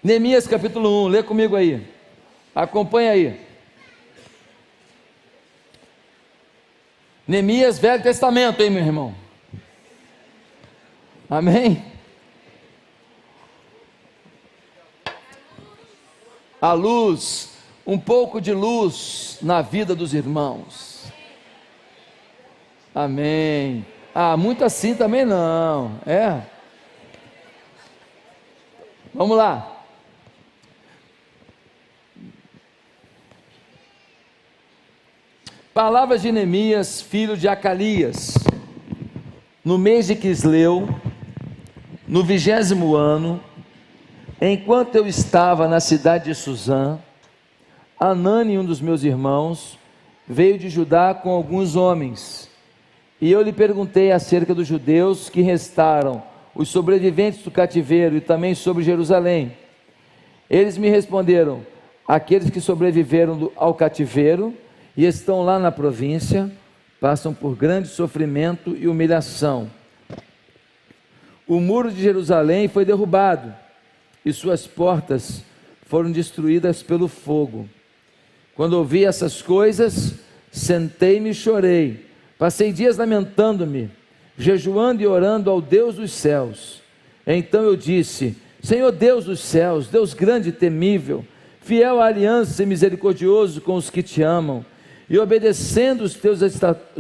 Neemias capítulo 1, lê comigo aí, acompanha aí. Neemias, Velho Testamento, hein, meu irmão? Amém? A luz, um pouco de luz na vida dos irmãos. Amém. Muito assim também não, Vamos lá. Palavras de Neemias, filho de Acalias. No mês de Quisleu, no 20º ano, enquanto eu estava na cidade de Suzã, Anani, um dos meus irmãos, veio de Judá com alguns homens, e eu lhe perguntei acerca dos judeus que restaram, os sobreviventes do cativeiro, e também sobre Jerusalém. Eles me responderam: aqueles que sobreviveram ao cativeiro e estão lá na província, passam por grande sofrimento e humilhação. O muro de Jerusalém foi derrubado, e suas portas foram destruídas pelo fogo. Quando ouvi essas coisas, sentei-me e chorei. Passei dias lamentando-me, jejuando e orando ao Deus dos céus. Então eu disse: Senhor Deus dos céus, Deus grande e temível, fiel à aliança e misericordioso com os que te amam, e obedecendo os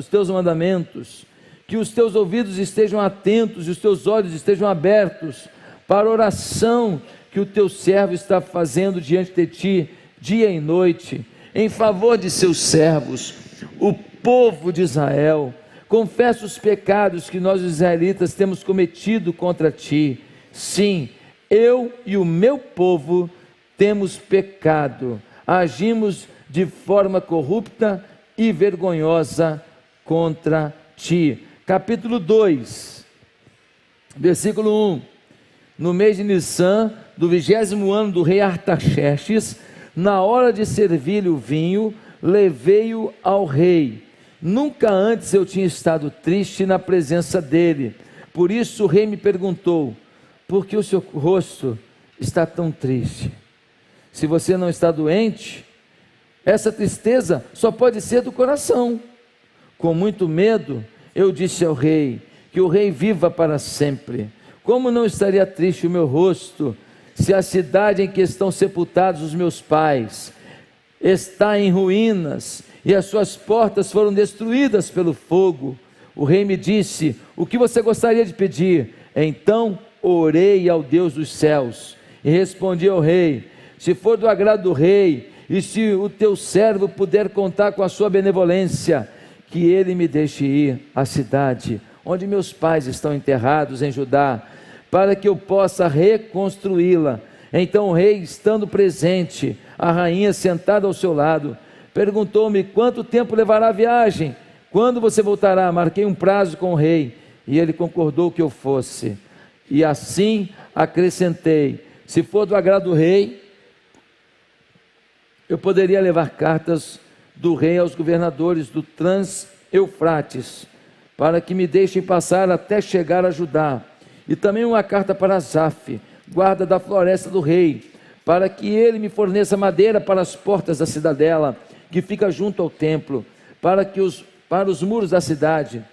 teus mandamentos, que os teus ouvidos estejam atentos e os teus olhos estejam abertos para a oração que o teu servo está fazendo diante de ti, dia e noite, em favor de seus servos, o povo de Israel. Confesso os pecados que nós, os israelitas, temos cometido contra ti. Sim, eu e o meu povo temos pecado, agimos de forma corrupta e vergonhosa contra ti. Capítulo 2, versículo 1. No mês de Nissan, do 20º ano do rei Artaxerxes, na hora de servir-lhe o vinho, levei-o ao rei. Nunca antes eu tinha estado triste na presença dele. Por isso o rei me perguntou: por que o seu rosto está tão triste? Se você não está doente, essa tristeza só pode ser do coração. Com muito medo, eu disse ao rei: que o rei viva para sempre. Como não estaria triste o meu rosto, se a cidade em que estão sepultados os meus pais está em ruínas, e as suas portas foram destruídas pelo fogo? O rei me disse: o que você gostaria de pedir? Então orei ao Deus dos céus, e respondi ao rei: se for do agrado do rei, e se o teu servo puder contar com a sua benevolência, que ele me deixe ir à cidade onde meus pais estão enterrados em Judá, para que eu possa reconstruí-la. Então o rei, estando presente, a rainha sentada ao seu lado, perguntou-me: quanto tempo levará a viagem? Quando você voltará? Marquei um prazo com o rei, e ele concordou que eu fosse. E assim acrescentei: se for do agrado do rei, eu poderia levar cartas do rei aos governadores do Trans-Eufrates, para que me deixem passar até chegar a Judá, e também uma carta para Asaf, guarda da floresta do rei, para que ele me forneça madeira para as portas da cidadela, que fica junto ao templo, para os muros da cidade,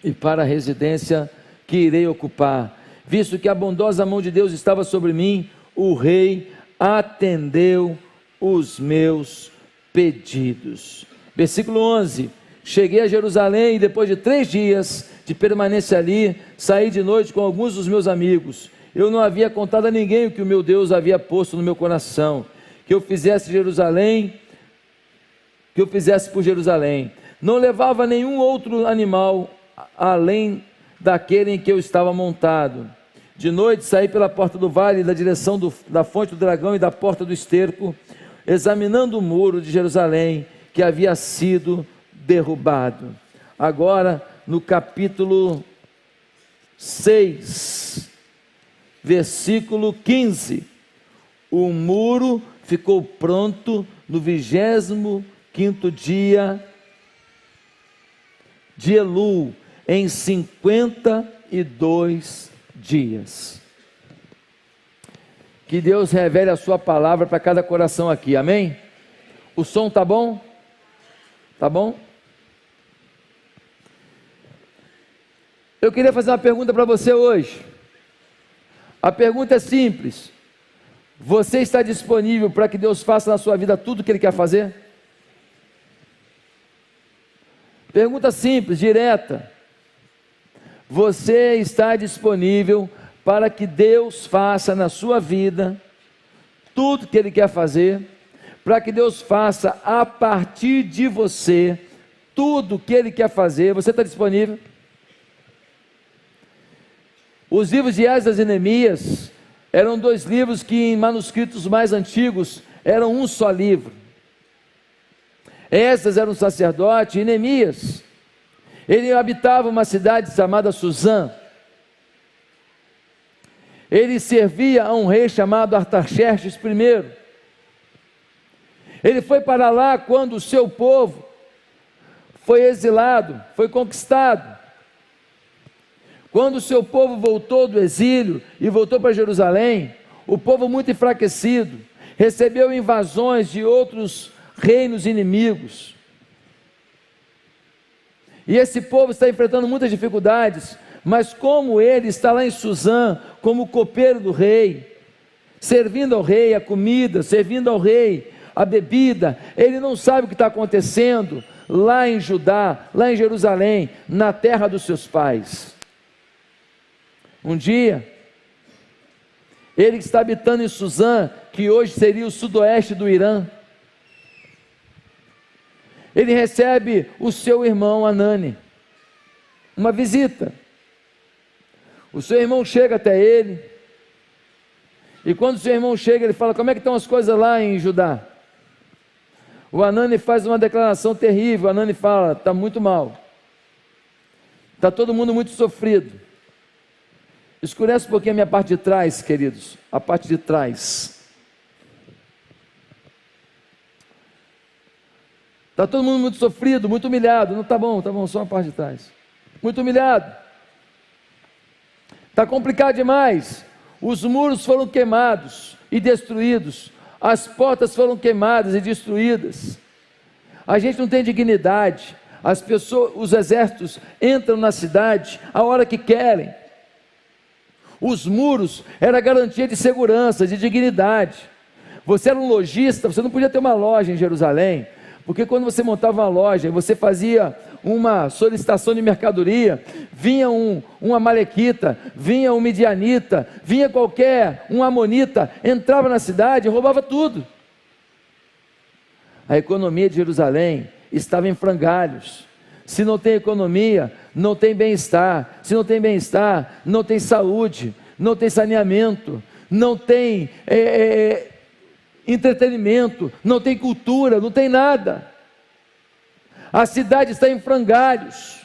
e para a residência que irei ocupar. Visto que a bondosa mão de Deus estava sobre mim, o rei atendeu os meus pedidos. Versículo 11. Cheguei a Jerusalém, e depois de 3 dias de permanência ali, saí de noite com alguns dos meus amigos. Eu não havia contado a ninguém o que o meu Deus havia posto no meu coração, que eu fizesse por Jerusalém. Não levava nenhum outro animal além daquele em que eu estava montado. De noite saí pela porta do vale, na direção da fonte do dragão e da porta do esterco, examinando o muro de Jerusalém, que havia sido derrubado. Agora, no capítulo 6, versículo 15, o muro ficou pronto no 25º dia de Elul, em 52 dias. que Deus revele a sua palavra para cada coração aqui, amém? O som tá bom? Tá bom? Eu queria fazer uma pergunta para você hoje. A pergunta é simples: você está disponível para que Deus faça na sua vida tudo o que Ele quer fazer? Pergunta simples, direta. Você está disponível para que Deus faça na sua vida tudo o que Ele quer fazer? Para que Deus faça a partir de você tudo o que Ele quer fazer? Você está disponível? Os livros de Esdras e Neemias eram dois livros que em manuscritos mais antigos eram um só livro. Esdras era um sacerdote e Neemias, ele habitava uma cidade chamada Suzã. Ele servia a um rei chamado Artaxerxes I. Ele foi para lá quando o seu povo foi exilado, foi conquistado. Quando o seu povo voltou do exílio e voltou para Jerusalém, o povo muito enfraquecido, recebeu invasões de outros reinos inimigos. E esse povo está enfrentando muitas dificuldades, mas como ele está lá em Suzã, como copeiro do rei, servindo ao rei a comida, servindo ao rei a bebida, ele não sabe o que está acontecendo lá em Judá, lá em Jerusalém, na terra dos seus pais. Um dia, ele que está habitando em Suzã, que hoje seria o sudoeste do Irã, ele recebe o seu irmão Anani, uma visita. O seu irmão chega até ele, e quando o seu irmão chega, ele fala: como é que estão as coisas lá em Judá? O Anani faz uma declaração terrível. O Anani fala: está muito mal, está todo mundo muito sofrido. Escurece um pouquinho a minha parte de trás, queridos, a parte de trás. Está todo mundo muito sofrido, muito humilhado. Não, tá bom, só a parte de trás. Muito humilhado. Está complicado demais. Os muros foram queimados e destruídos. As portas foram queimadas e destruídas. A gente não tem dignidade. As pessoas, os exércitos entram na cidade a hora que querem. Os muros eram garantia de segurança, de dignidade. Você era um lojista, você não podia ter uma loja em Jerusalém, porque quando você montava uma loja, você fazia uma solicitação de mercadoria, vinha um amalequita, vinha um midianita, vinha um amonita, entrava na cidade e roubava tudo. A economia de Jerusalém estava em frangalhos. Se não tem economia, não tem bem-estar. Se não tem bem-estar, não tem saúde, não tem saneamento, não tem entretenimento, não tem cultura, não tem nada. A cidade está em frangalhos.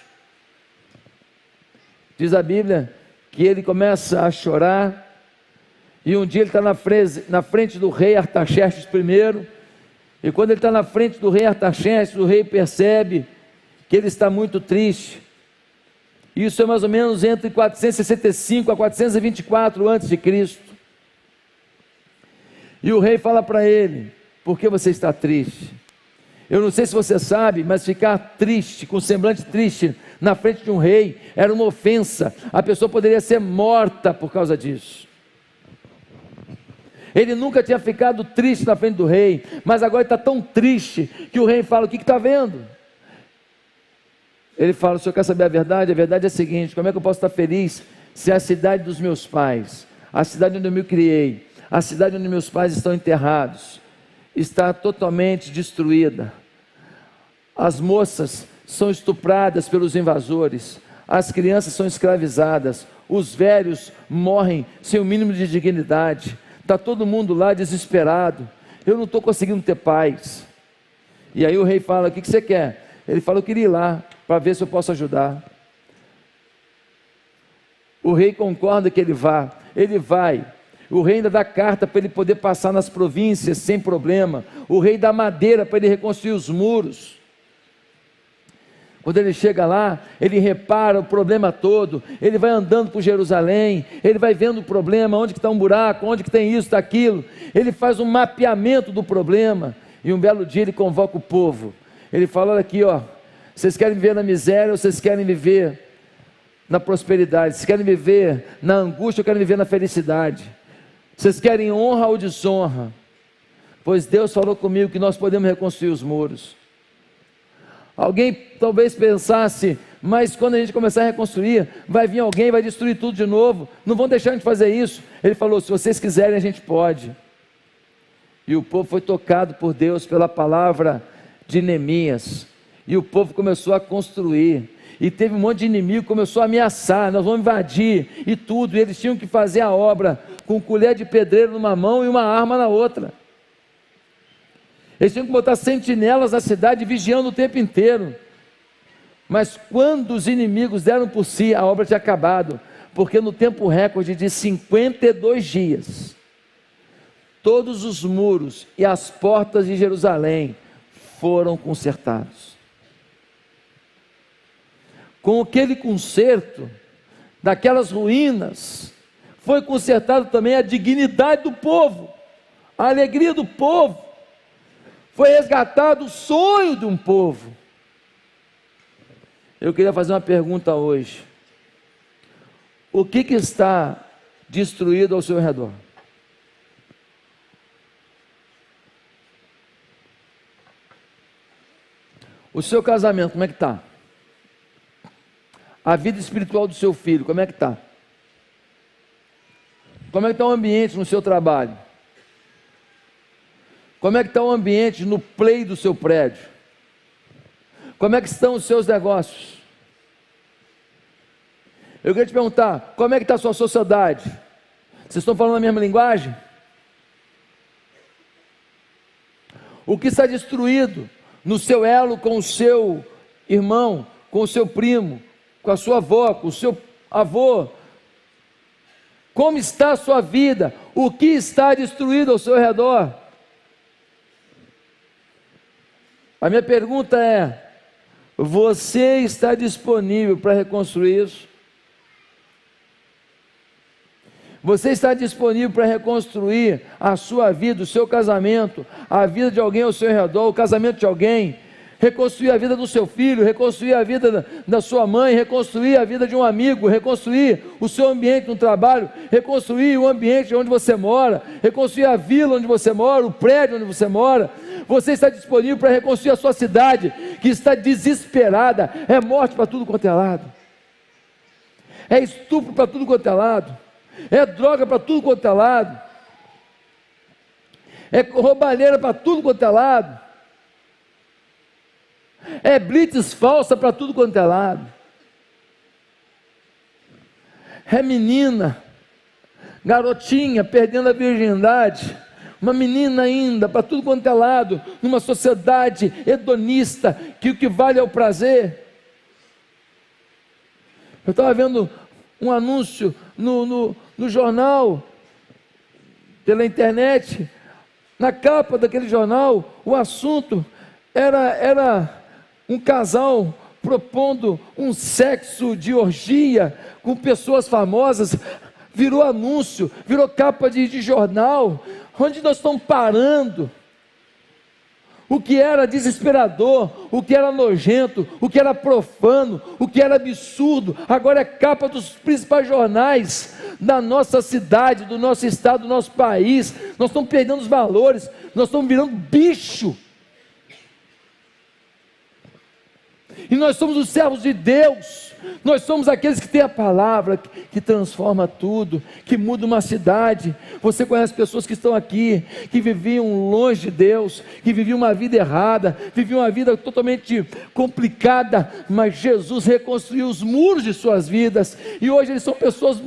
Diz a Bíblia que ele começa a chorar, e um dia ele está na frente do rei Artaxerxes I, e quando ele está na frente do rei Artaxerxes, o rei percebe que ele está muito triste. Isso é mais ou menos entre 465 a 424 a.C. E o rei fala para ele: por que você está triste? Eu não sei se você sabe, mas ficar triste, com semblante triste, na frente de um rei, era uma ofensa. A pessoa poderia ser morta por causa disso. Ele nunca tinha ficado triste na frente do rei, mas agora ele está tão triste, que o rei fala: o que está vendo? Ele fala: o senhor quer saber a verdade? A verdade é a seguinte: como é que eu posso estar feliz se a cidade dos meus pais, a cidade onde eu me criei, a cidade onde meus pais estão enterrados, está totalmente destruída? As moças são estupradas pelos invasores, as crianças são escravizadas, os velhos morrem sem o mínimo de dignidade, está todo mundo lá desesperado, eu não estou conseguindo ter paz. E aí o rei fala: o que você quer? Ele fala: eu queria ir lá para ver se eu posso ajudar. O rei concorda que ele vá, ele vai. O rei ainda dá carta para ele poder passar nas províncias sem problema. O rei dá madeira para ele reconstruir os muros. Quando ele chega lá, ele repara o problema todo, ele vai andando por Jerusalém, ele vai vendo o problema, onde que está um buraco, onde que tem isso, está aquilo, ele faz um mapeamento do problema, e um belo dia ele convoca o povo, ele fala: olha aqui, ó, vocês querem viver na miséria ou vocês querem viver na prosperidade? Vocês querem viver na angústia ou querem viver na felicidade? Vocês querem honra ou desonra? Pois Deus falou comigo que nós podemos reconstruir os muros. Alguém talvez pensasse: mas quando a gente começar a reconstruir, vai vir alguém, vai destruir tudo de novo, não vão deixar a gente fazer isso. Ele falou: se vocês quiserem, a gente pode. E o povo foi tocado por Deus pela palavra de Neemias, e o povo começou a construir, e teve um monte de inimigo, começou a ameaçar: nós vamos invadir, e tudo, e eles tinham que fazer a obra com colher de pedreiro numa mão e uma arma na outra. Eles tinham que botar sentinelas na cidade, vigiando o tempo inteiro. Mas quando os inimigos deram por si, a obra tinha acabado, porque no tempo recorde de 52 dias, todos os muros e as portas de Jerusalém foram consertados. Com aquele conserto daquelas ruínas, foi consertado também a dignidade do povo, a alegria do povo. Foi resgatado o sonho de um povo. Eu queria fazer uma pergunta hoje: o que está destruído ao seu redor? O seu casamento, como é que está? A vida espiritual do seu filho, como é que está? Como é que está o ambiente no seu trabalho? Como é que está o ambiente no play do seu prédio? Como é que estão os seus negócios? Eu queria te perguntar: como é que está a sua sociedade? Vocês estão falando a mesma linguagem? O que está destruído no seu elo com o seu irmão, com o seu primo, com a sua avó, com o seu avô? Como está a sua vida? O que está destruído ao seu redor? A minha pergunta é: você está disponível para reconstruir isso? Você está disponível para reconstruir a sua vida, o seu casamento, a vida de alguém ao seu redor, o casamento de alguém, reconstruir a vida do seu filho, reconstruir a vida da sua mãe, reconstruir a vida de um amigo, reconstruir o seu ambiente no trabalho, reconstruir o ambiente onde você mora, reconstruir a vila onde você mora, o prédio onde você mora? Você está disponível para reconstruir a sua cidade, que está desesperada? É morte para tudo quanto é lado, é estupro para tudo quanto é lado, é droga para tudo quanto é lado, é roubalheira para tudo quanto é lado, é blitz falsa para tudo quanto é lado, é menina, garotinha perdendo a virgindade, uma menina ainda, para tudo quanto é lado, numa sociedade hedonista, que o que vale é o prazer. Eu estava vendo um anúncio no jornal, pela internet, na capa daquele jornal, o assunto era um casal propondo um sexo de orgia com pessoas famosas. Virou anúncio, virou capa de jornal. Onde nós estamos parando? O que era desesperador, o que era nojento, o que era profano, o que era absurdo, agora é capa dos principais jornais da nossa cidade, do nosso estado, do nosso país. Nós estamos perdendo os valores, nós estamos virando bicho. E nós somos os servos de Deus, nós somos aqueles que têm a palavra, que transforma tudo, que muda uma cidade. Você conhece pessoas que estão aqui, que viviam longe de Deus, que viviam uma vida errada, viviam uma vida totalmente complicada, mas Jesus reconstruiu os muros de suas vidas, e hoje eles são pessoas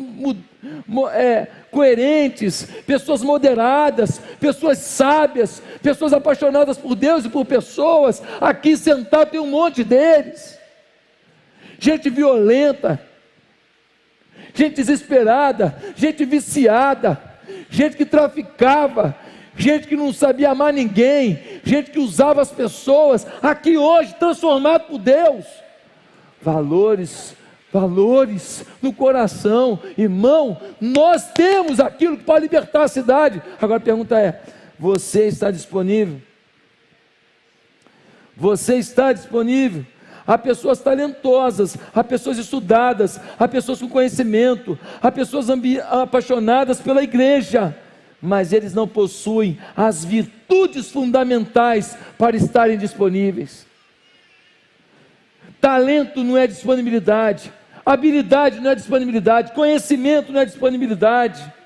coerentes, pessoas moderadas, pessoas sábias, pessoas apaixonadas por Deus e por pessoas. Aqui sentado tem um monte deles, gente violenta, gente desesperada, gente viciada, gente que traficava, gente que não sabia amar ninguém, gente que usava as pessoas, aqui hoje transformado por Deus. valores no coração. Irmão, nós temos aquilo que pode libertar a cidade. Agora a pergunta é: você está disponível? Você está disponível? Há pessoas talentosas, há pessoas estudadas, há pessoas com conhecimento, há pessoas apaixonadas pela igreja, mas eles não possuem as virtudes fundamentais para estarem disponíveis. Talento não é disponibilidade, habilidade não é disponibilidade, conhecimento não é disponibilidade.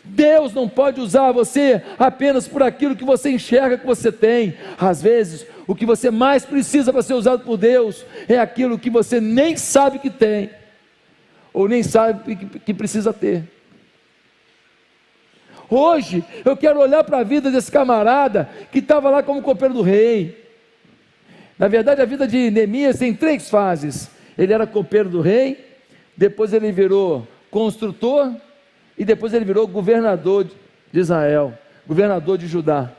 Deus não pode usar você apenas por aquilo que você enxerga que você tem. Às vezes, o que você mais precisa para ser usado por Deus é aquilo que você nem sabe que tem, ou nem sabe que precisa ter. Hoje, eu quero olhar para a vida desse camarada que estava lá como copeiro do rei. Na verdade, a vida de Neemias tem 3 fases. Ele era copeiro do rei, depois ele virou construtor, e depois ele virou governador de Israel, governador de Judá.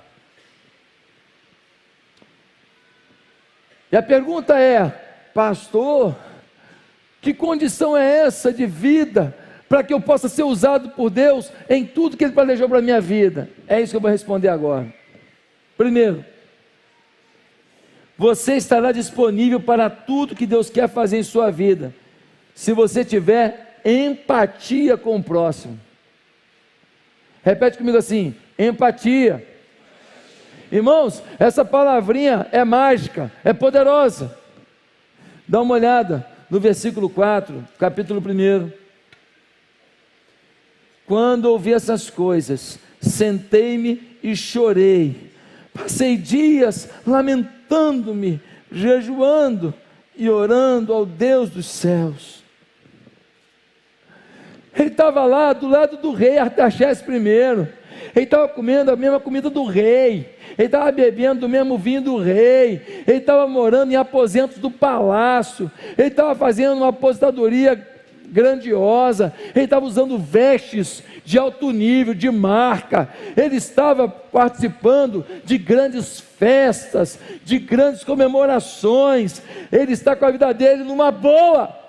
E a pergunta é: pastor, que condição é essa de vida para que eu possa ser usado por Deus em tudo que Ele planejou para a minha vida? É isso que eu vou responder agora. Primeiro, você estará disponível para tudo que Deus quer fazer em sua vida, se você tiver empatia com o próximo. Repete comigo assim: empatia. Irmãos, essa palavrinha é mágica, é poderosa. Dá uma olhada no versículo 4, capítulo 1. Quando ouvi essas coisas, sentei-me e chorei. Passei dias lamentando-me, jejuando e orando ao Deus dos céus. Ele estava lá do lado do rei Artaxerxes I. Ele estava comendo a mesma comida do rei, ele estava bebendo do mesmo vinho do rei, ele estava morando em aposentos do palácio, ele estava fazendo uma aposentadoria grandiosa, ele estava usando vestes de alto nível, de marca, ele estava participando de grandes festas, de grandes comemorações, ele está com a vida dele numa boa.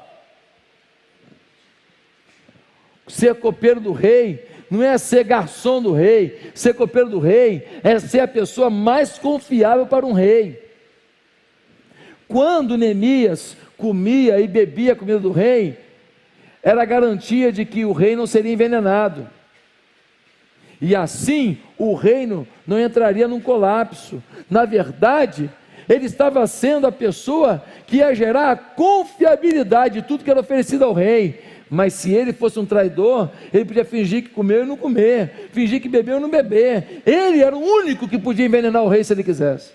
Ser copeiro do rei não é ser garçom do rei, ser copeiro do rei é ser a pessoa mais confiável para um rei. Quando Neemias comia e bebia a comida do rei, era a garantia de que o rei não seria envenenado, e assim o reino não entraria num colapso. Na verdade, ele estava sendo a pessoa que ia gerar a confiabilidade de tudo que era oferecido ao rei. Mas se ele fosse um traidor, ele podia fingir que comeu e não comer, fingir que bebeu e não beber. Ele era o único que podia envenenar o rei se ele quisesse.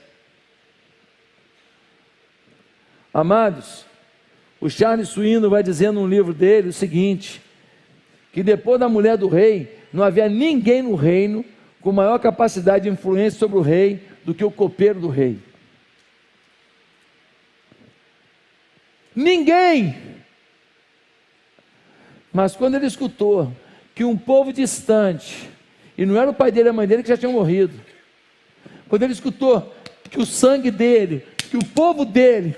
Amados, o Charles Swindoll vai dizer num livro dele o seguinte, que depois da mulher do rei, não havia ninguém no reino com maior capacidade de influência sobre o rei do que o copeiro do rei. Ninguém! Mas quando ele escutou que um povo distante, e não era o pai dele e a mãe dele que já tinham morrido, quando ele escutou que o sangue dele, que o povo dele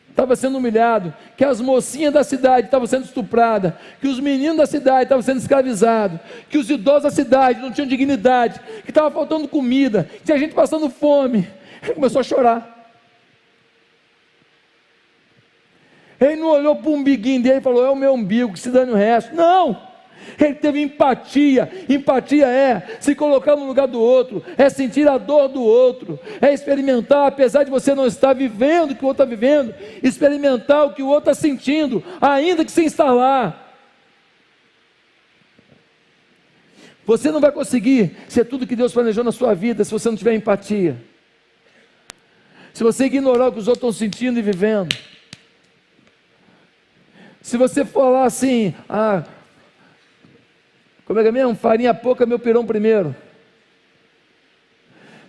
estava sendo humilhado, que as mocinhas da cidade estavam sendo estupradas, que os meninos da cidade estavam sendo escravizados, que os idosos da cidade não tinham dignidade, que estava faltando comida, que tinha gente passando fome, ele começou a chorar. Ele não olhou para o umbiguinho dele e falou: é o meu umbigo, que se dane o resto. Não! Ele teve empatia. Empatia é se colocar no lugar do outro, é sentir a dor do outro, é experimentar, apesar de você não estar vivendo o que o outro está vivendo, experimentar o que o outro está sentindo, ainda que sem estar lá. Você não vai conseguir ser tudo que Deus planejou na sua vida se você não tiver empatia, se você ignorar o que os outros estão sentindo e vivendo. Se você falar assim: como é que é mesmo? Farinha pouca, meu pirão primeiro.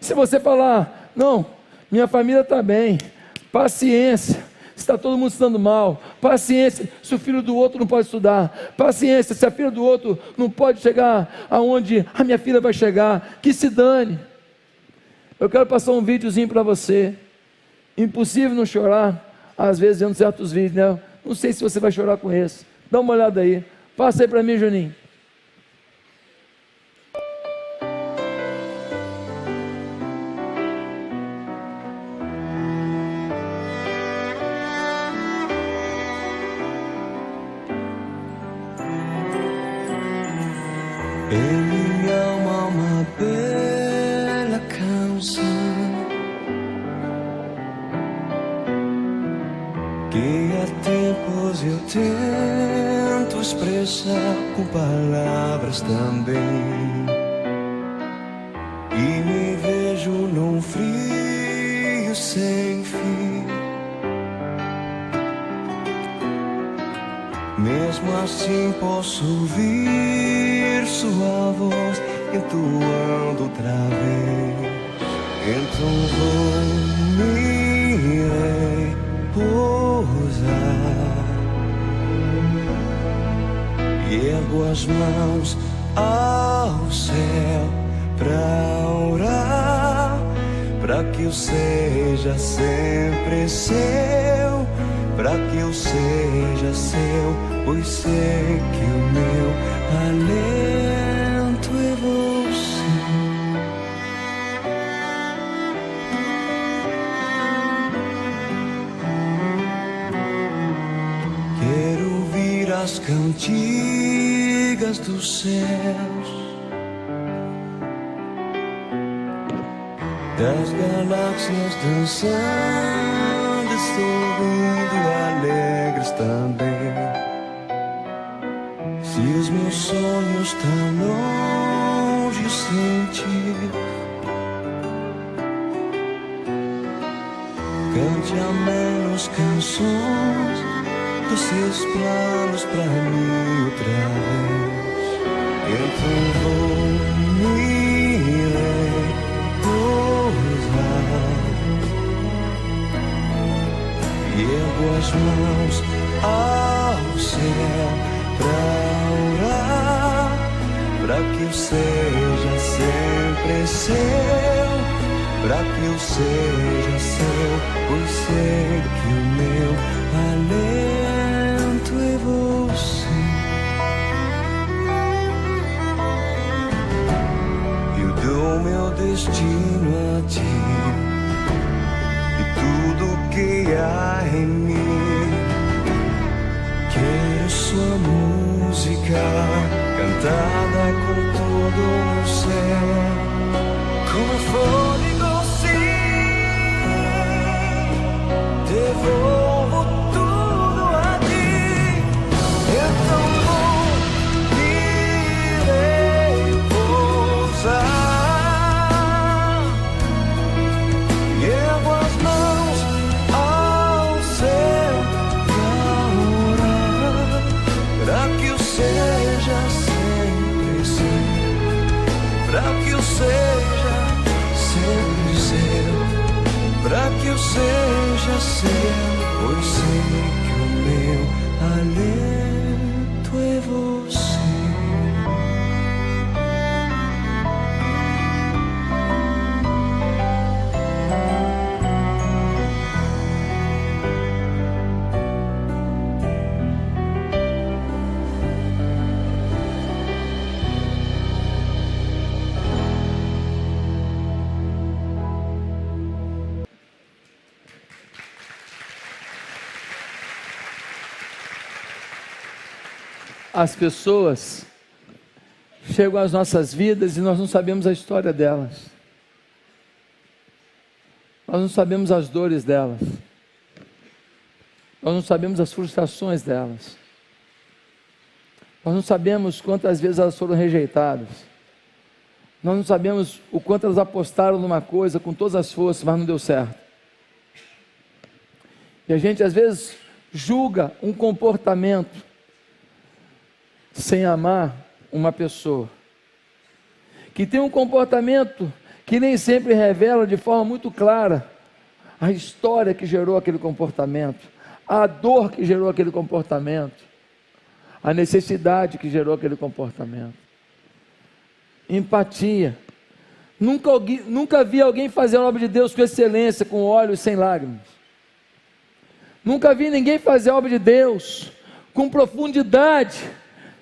Se você falar: não, minha família está bem, paciência, se está todo mundo estudando mal, paciência, se o filho do outro não pode estudar, paciência, se a filha do outro não pode chegar aonde a minha filha vai chegar, que se dane. Eu quero passar um videozinho para você. Impossível não chorar às vezes vendo certos vídeos, né? Não sei se você vai chorar com esse. Dá uma olhada aí. Passa aí para mim, Juninho. Em minha alma uma bela canção que há tempos eu tento expressar com palavras também, e me vejo num frio sem fim. Mesmo assim posso ouvir sua voz entoando outra vez. Então vou me repousar e ergo as mãos ao céu pra orar, pra que eu seja sempre seu, pra que eu seja seu, pois sei que o meu alento é você. Quero ouvir as cantigas dos céus, das galáxias dançando, estou ouvindo alegres também. Se os meus sonhos tão longe sem ti, cante amenos canções dos seus planos pra mim outra vez. Então vou me repousar e ergo as mãos ao céu pra orar, pra que eu seja sempre seu, pra que eu seja seu, pois sei que o meu alento é você. Eu dou meu destino a ti e tudo que há em mim. Quero sua música cantada com todo o céu, como fôlego sim, devolvo tudo a ti. Então vou me repousar e ergo as mãos ao céu pra orar, pra que eu seja sempre seu, pra que eu seja sempre seu, pra que eu seja seu, pois sei que o meu alento é você. As pessoas chegam às nossas vidas e nós não sabemos a história delas. Nós não sabemos as dores delas. Nós não sabemos as frustrações delas. Nós não sabemos quantas vezes elas foram rejeitadas. Nós não sabemos o quanto elas apostaram numa coisa com todas as forças, mas não deu certo. E a gente às vezes julga um comportamento sem amar uma pessoa, que tem um comportamento que nem sempre revela de forma muito clara a história que gerou aquele comportamento, a dor que gerou aquele comportamento, a necessidade que gerou aquele comportamento. Empatia. Nunca vi alguém fazer a obra de Deus com excelência, com olhos sem lágrimas. Nunca vi ninguém fazer a obra de Deus com profundidade,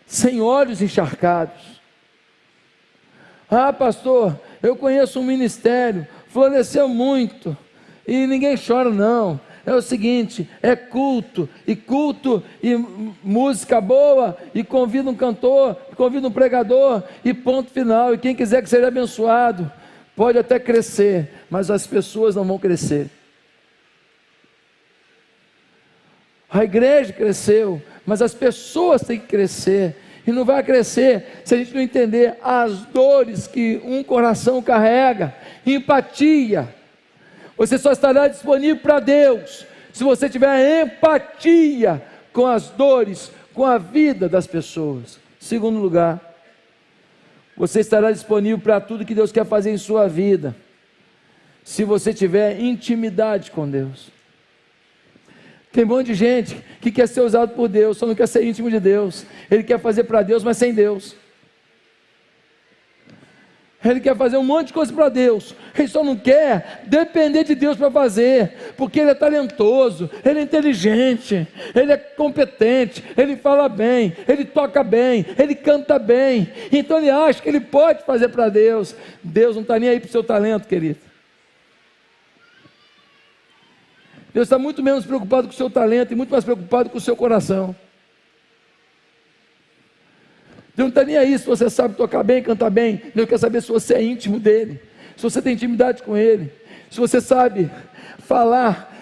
sem olhos encharcados. Ah, pastor, eu conheço um ministério, floresceu muito, e ninguém chora não. É o seguinte, é culto e música boa, e convida um cantor, convida um pregador, e ponto final, e quem quiser que seja abençoado, pode até crescer, mas as pessoas não vão crescer. A igreja cresceu, mas as pessoas têm que crescer, e não vai crescer se a gente não entender as dores que um coração carrega, empatia. Você só estará disponível para Deus se você tiver empatia com as dores, com a vida das pessoas. Segundo lugar, você estará disponível para tudo que Deus quer fazer em sua vida, se você tiver intimidade com Deus. Tem um monte de gente que quer ser usado por Deus, só não quer ser íntimo de Deus. Ele quer fazer para Deus, mas sem Deus. Ele quer fazer um monte de coisa para Deus, ele só não quer depender de Deus para fazer, porque ele é talentoso, ele é inteligente, ele é competente, ele fala bem, ele toca bem, ele canta bem, então ele acha que ele pode fazer para Deus. Deus não está nem aí para o seu talento, querido. Deus está muito menos preocupado com o seu talento e muito mais preocupado com o seu coração. Deus não está nem aí se você sabe tocar bem, cantar bem. Deus quer saber se você é íntimo dele, se você tem intimidade com ele, se você sabe falar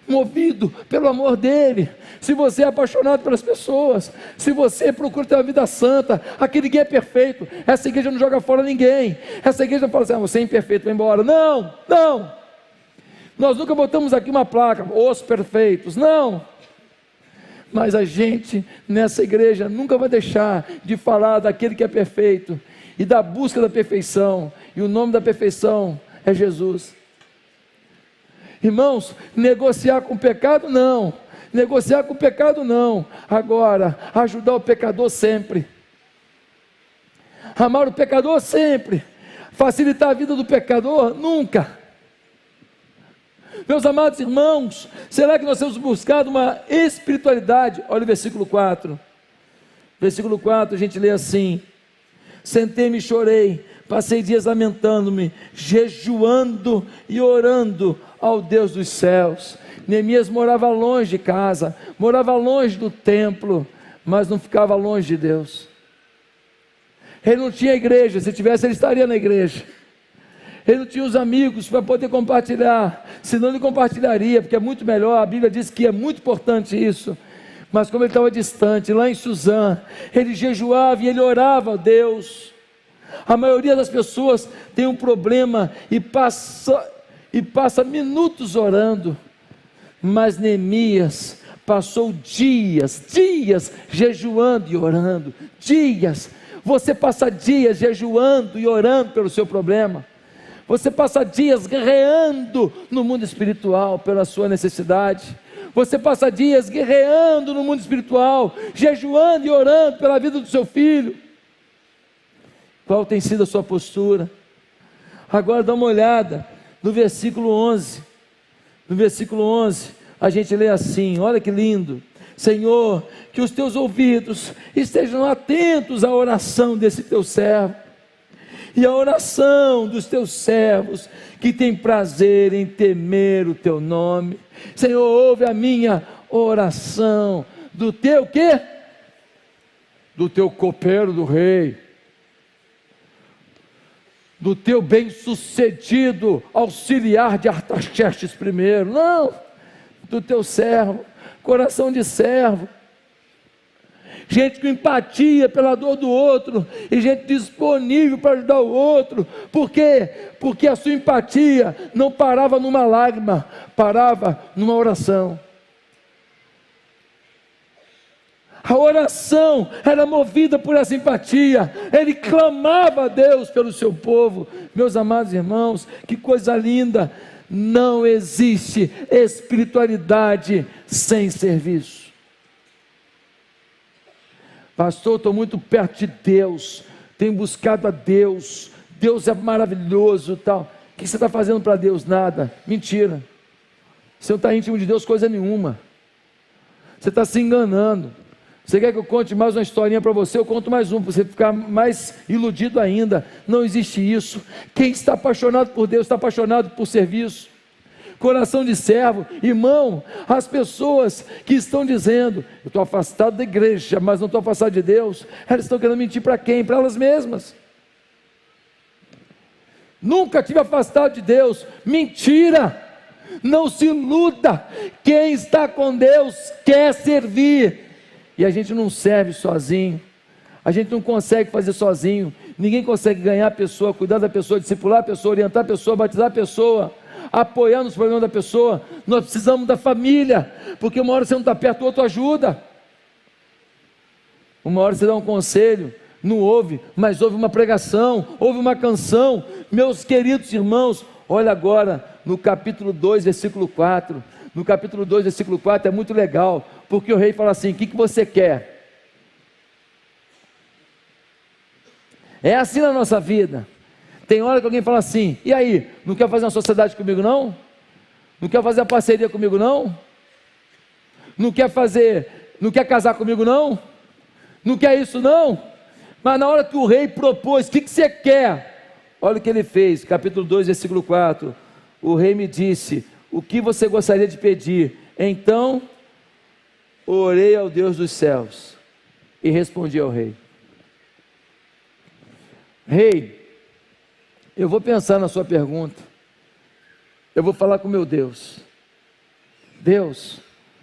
movido pelo amor dele, se você é apaixonado pelas pessoas, se você procura ter uma vida santa. Aqui ninguém é perfeito, essa igreja não joga fora ninguém, essa igreja não fala assim, você é imperfeito, vai embora. Não, não, nós nunca botamos aqui uma placa, os perfeitos, não. Mas a gente nessa igreja nunca vai deixar de falar daquele que é perfeito e da busca da perfeição, e o nome da perfeição é Jesus. Irmãos, negociar com o pecado não, negociar com o pecado não. Agora, ajudar o pecador sempre, amar o pecador sempre, facilitar a vida do pecador nunca. Meus amados irmãos, será que nós temos buscado uma espiritualidade? Olha o versículo 4. Versículo 4, a gente lê assim: sentei-me e chorei, passei dias lamentando-me, jejuando e orando ao Deus dos céus. Neemias morava longe de casa, morava longe do templo, mas não ficava longe de Deus. Ele não tinha igreja, se tivesse ele estaria na igreja. Ele não tinha os amigos para poder compartilhar, senão ele compartilharia, porque é muito melhor. A Bíblia diz que é muito importante isso, mas como ele estava distante, lá em Suzã, ele jejuava e ele orava a Deus. A maioria das pessoas tem um problema e passa minutos orando, mas Neemias passou dias jejuando e orando, dias. Você passa dias jejuando e orando pelo seu problema, você passa dias guerreando no mundo espiritual pela sua necessidade, você passa dias guerreando no mundo espiritual, jejuando e orando pela vida do seu filho. Qual tem sido a sua postura? Agora dá uma olhada no versículo 11. No versículo 11 a gente lê assim, olha que lindo: Senhor, que os teus ouvidos estejam atentos à oração desse teu servo e à oração dos teus servos que têm prazer em temer o teu nome. Senhor, ouve a minha oração, do teu quê? Do teu copeiro do rei, do teu bem-sucedido auxiliar de Artaxerxes I, não, do teu servo, coração de servo, gente com empatia pela dor do outro, e gente disponível para ajudar o outro. Por quê? Porque a sua empatia não parava numa lágrima, parava numa oração. A oração era movida por essa empatia, ele clamava a Deus pelo seu povo. Meus amados irmãos, que coisa linda! Não existe espiritualidade sem serviço. Pastor, estou muito perto de Deus, tenho buscado a Deus, Deus é maravilhoso e tal. O que você está fazendo para Deus? Nada. Mentira. Você não está íntimo de Deus coisa nenhuma. Você está se enganando. Você quer que eu conte mais uma historinha para você? Eu conto mais uma, para você ficar mais iludido ainda. Não existe isso. Quem está apaixonado por Deus, está apaixonado por serviço. Coração de servo. Irmão, as pessoas que estão dizendo: eu estou afastado da igreja, mas não estou afastado de Deus, elas estão querendo mentir para quem? Para elas mesmas. Nunca tive afastado de Deus. Mentira! Não se iluda. Quem está com Deus quer servir. E a gente não serve sozinho. A gente não consegue fazer sozinho. Ninguém consegue ganhar a pessoa, cuidar da pessoa, discipular a pessoa, orientar a pessoa, batizar a pessoa, apoiar nos problemas da pessoa. Nós precisamos da família, porque uma hora você não está perto, o outro ajuda. Uma hora você dá um conselho, não ouve, mas ouve uma pregação, ouve uma canção. Meus queridos irmãos, olha agora no capítulo 2, versículo 4. No capítulo 2, versículo 4 é muito legal, porque o rei fala assim: o que você quer? É assim na nossa vida. Tem hora que alguém fala assim: e aí, não quer fazer uma sociedade comigo não? Não quer fazer uma parceria comigo não? Não quer casar comigo não? Não quer isso não? Mas na hora que o rei propôs: o que você quer? Olha o que ele fez, capítulo 2, versículo 4. O rei me disse: o que você gostaria de pedir? Então orei ao Deus dos céus e respondi ao rei: Rei, eu vou pensar na sua pergunta, eu vou falar com meu Deus. Deus,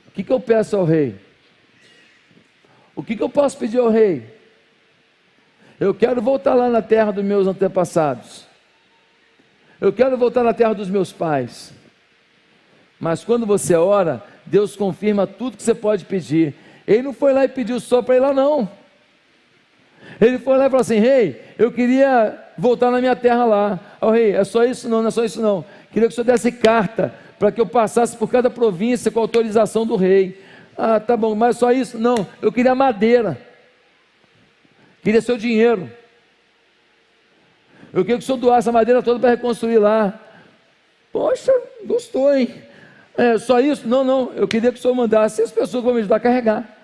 o que eu peço ao rei? O que eu posso pedir ao rei? Eu quero voltar lá na terra dos meus antepassados. Eu quero voltar na terra dos meus pais. Mas quando você ora, Deus confirma tudo que você pode pedir. Ele não foi lá e pediu só para ir lá não. Ele foi lá e falou assim: rei, eu queria voltar na minha terra lá. Ó rei, é só isso não, não é só isso não. Queria que o senhor desse carta para que eu passasse por cada província com autorização do rei. Ah, tá bom, mas só isso? Não, eu queria madeira. Queria seu dinheiro. Eu queria que o senhor doasse a madeira toda para reconstruir lá. Poxa, gostou, hein? É, só isso? Não, não, eu queria que o senhor mandasse as pessoas que vão me ajudar a carregar.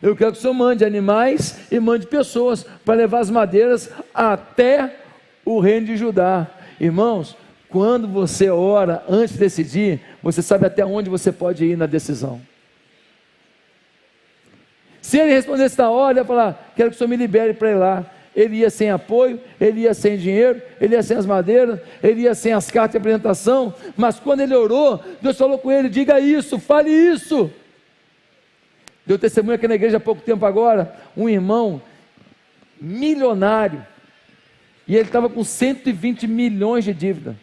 Eu quero que o senhor mande animais e mande pessoas para levar as madeiras até o reino de Judá. Irmãos, quando você ora antes de decidir, você sabe até onde você pode ir na decisão. Se ele respondesse na hora, ele ia falar: quero que o senhor me libere para ir lá. Ele ia sem apoio, ele ia sem dinheiro, ele ia sem as madeiras, ele ia sem as cartas de apresentação. Mas quando ele orou, Deus falou com ele: diga isso, fale isso. Deu testemunho aqui na igreja há pouco tempo agora, um irmão milionário, e ele estava com 120 milhões de dívida.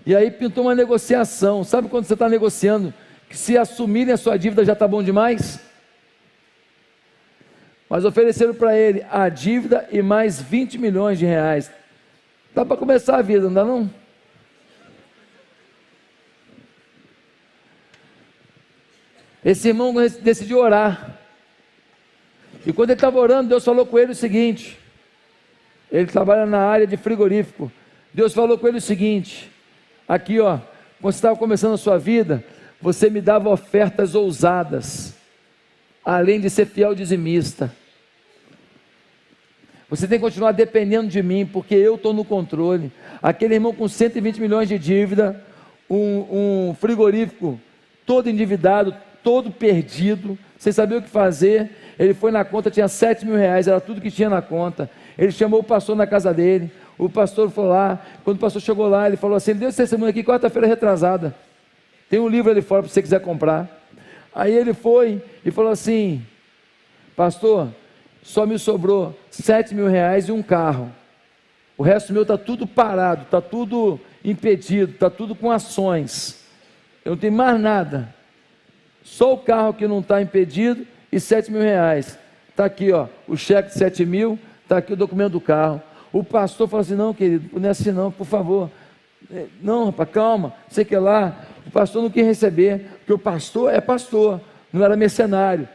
E aí pintou uma negociação. Sabe quando você está negociando, que se assumirem a sua dívida já está bom demais? Mas ofereceram para ele a dívida e mais 20 milhões de reais. Dá para começar a vida, não dá não? Esse irmão decidiu orar. E quando ele estava orando, Deus falou com ele o seguinte. Ele trabalha na área de frigorífico. Deus falou com ele o seguinte: aqui ó, quando você estava começando a sua vida, você me dava ofertas ousadas, além de ser fiel dizimista. Você tem que continuar dependendo de mim, porque eu estou no controle. Aquele irmão com 120 milhões de dívida, um frigorífico todo endividado, todo perdido, sem saber o que fazer. Ele foi na conta, tinha 7 mil reais, era tudo que tinha na conta. Ele chamou o pastor na casa dele, o pastor foi lá. Quando o pastor chegou lá, ele falou assim: ele deu esse testemunho aqui quarta-feira retrasada, tem um livro ali fora para você quiser comprar. Aí ele foi e falou assim: pastor, só me sobrou 7 mil reais e um carro, o resto meu está tudo parado, está tudo impedido, está tudo com ações, eu não tenho mais nada, só o carro que não está impedido e 7 mil reais, está aqui ó, o cheque de 7 mil, está aqui o documento do carro. O pastor falou assim: não querido, não é assim não, por favor, não rapaz, calma, sei que lá. O pastor não quis receber, porque o pastor é pastor, não era mercenário.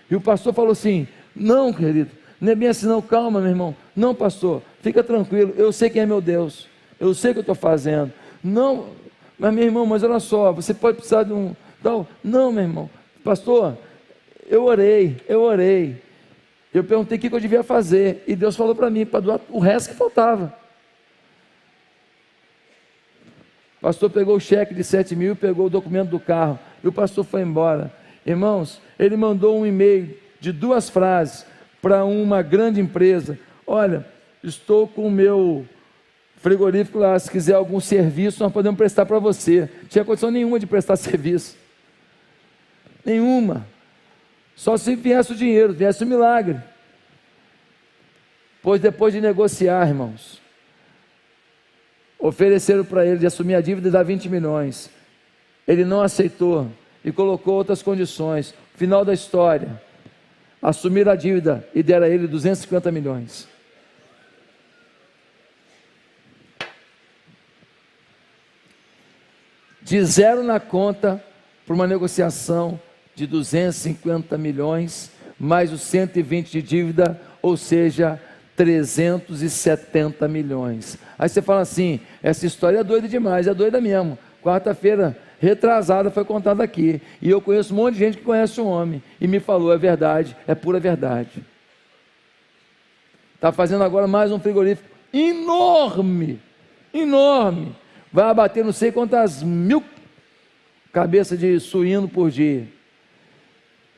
E o pastor falou assim: não querido, não é bem assim não, calma meu irmão, não pastor, fica tranquilo, eu sei quem é meu Deus, eu sei o que eu estou fazendo. Não, mas meu irmão, mas olha só, você pode precisar de um... Não, meu irmão, pastor, eu orei, eu perguntei o que eu devia fazer, e Deus falou para mim, para doar o resto que faltava. O pastor pegou o cheque de 7 mil, pegou o documento do carro, e o pastor foi embora. Irmãos, ele mandou um e-mail de 2 frases para uma grande empresa: olha, estou com o meu frigorífico lá, se quiser algum serviço, nós podemos prestar para você. Não tinha condição nenhuma de prestar serviço, nenhuma, só se viesse o dinheiro, viesse o milagre. Pois depois de negociar, irmãos, ofereceram para ele de assumir a dívida e dar 20 milhões, ele não aceitou e colocou outras condições. Final da história, assumir a dívida e deram a ele 250 milhões. De zero na conta, para uma negociação de 250 milhões, mais os 120 de dívida, ou seja, 370 milhões. Aí você fala assim, essa história é doida demais, é doida mesmo. Quarta-feira retrasada foi contada aqui, e eu conheço um monte de gente que conhece o homem, e me falou, é verdade, é pura verdade. Está fazendo agora mais um frigorífico enorme, enorme, vai abater não sei quantas mil cabeças de suíno por dia.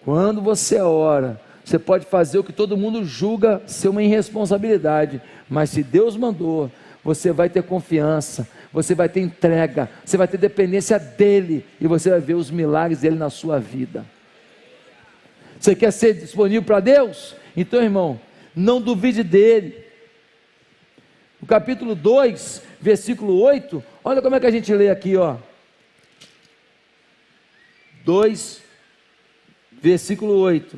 Quando você ora, você pode fazer o que todo mundo julga ser uma irresponsabilidade, mas se Deus mandou, você vai ter confiança, você vai ter entrega, você vai ter dependência dEle, e você vai ver os milagres dEle na sua vida. Você quer ser disponível para Deus? Então, irmão, não duvide dEle. No capítulo 2, versículo 8, olha como é que a gente lê aqui, ó. 2, versículo 8.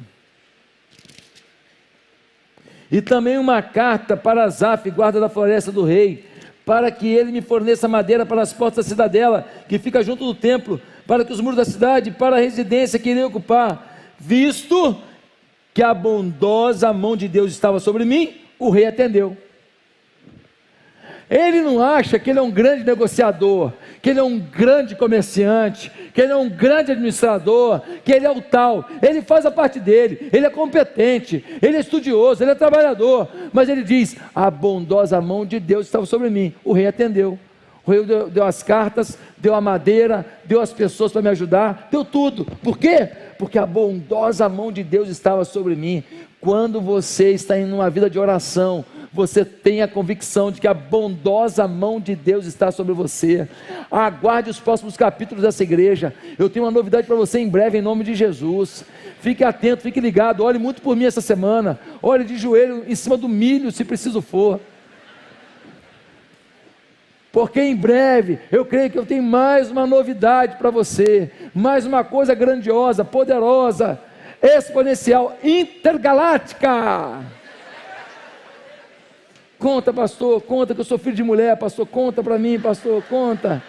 E também uma carta para Asaf, guarda da floresta do rei, para que ele me forneça madeira para as portas da cidadela, que fica junto do templo, para que os muros da cidade, para a residência que irei ocupar, visto que a bondosa mão de Deus estava sobre mim, o rei atendeu. Ele não acha que ele é um grande negociador, que ele é um grande comerciante, que ele é um grande administrador, que ele é o tal. Ele faz a parte dele, ele é competente, ele é estudioso, ele é trabalhador, mas ele diz, a bondosa mão de Deus estava sobre mim. O rei atendeu, o rei deu as cartas, deu a madeira, deu as pessoas para me ajudar, deu tudo. Por quê? Porque a bondosa mão de Deus estava sobre mim. Quando você está em uma vida de oração, você tem a convicção de que a bondosa mão de Deus está sobre você. Aguarde os próximos capítulos dessa igreja. Eu tenho uma novidade para você em breve, em nome de Jesus. Fique atento, fique ligado, ore muito por mim essa semana. Ore de joelho em cima do milho, se preciso for, porque em breve eu creio que eu tenho mais uma novidade para você, mais uma coisa grandiosa, poderosa, exponencial, intergaláctica. Conta, pastor, conta que eu sou filho de mulher, pastor, conta para mim, pastor, conta.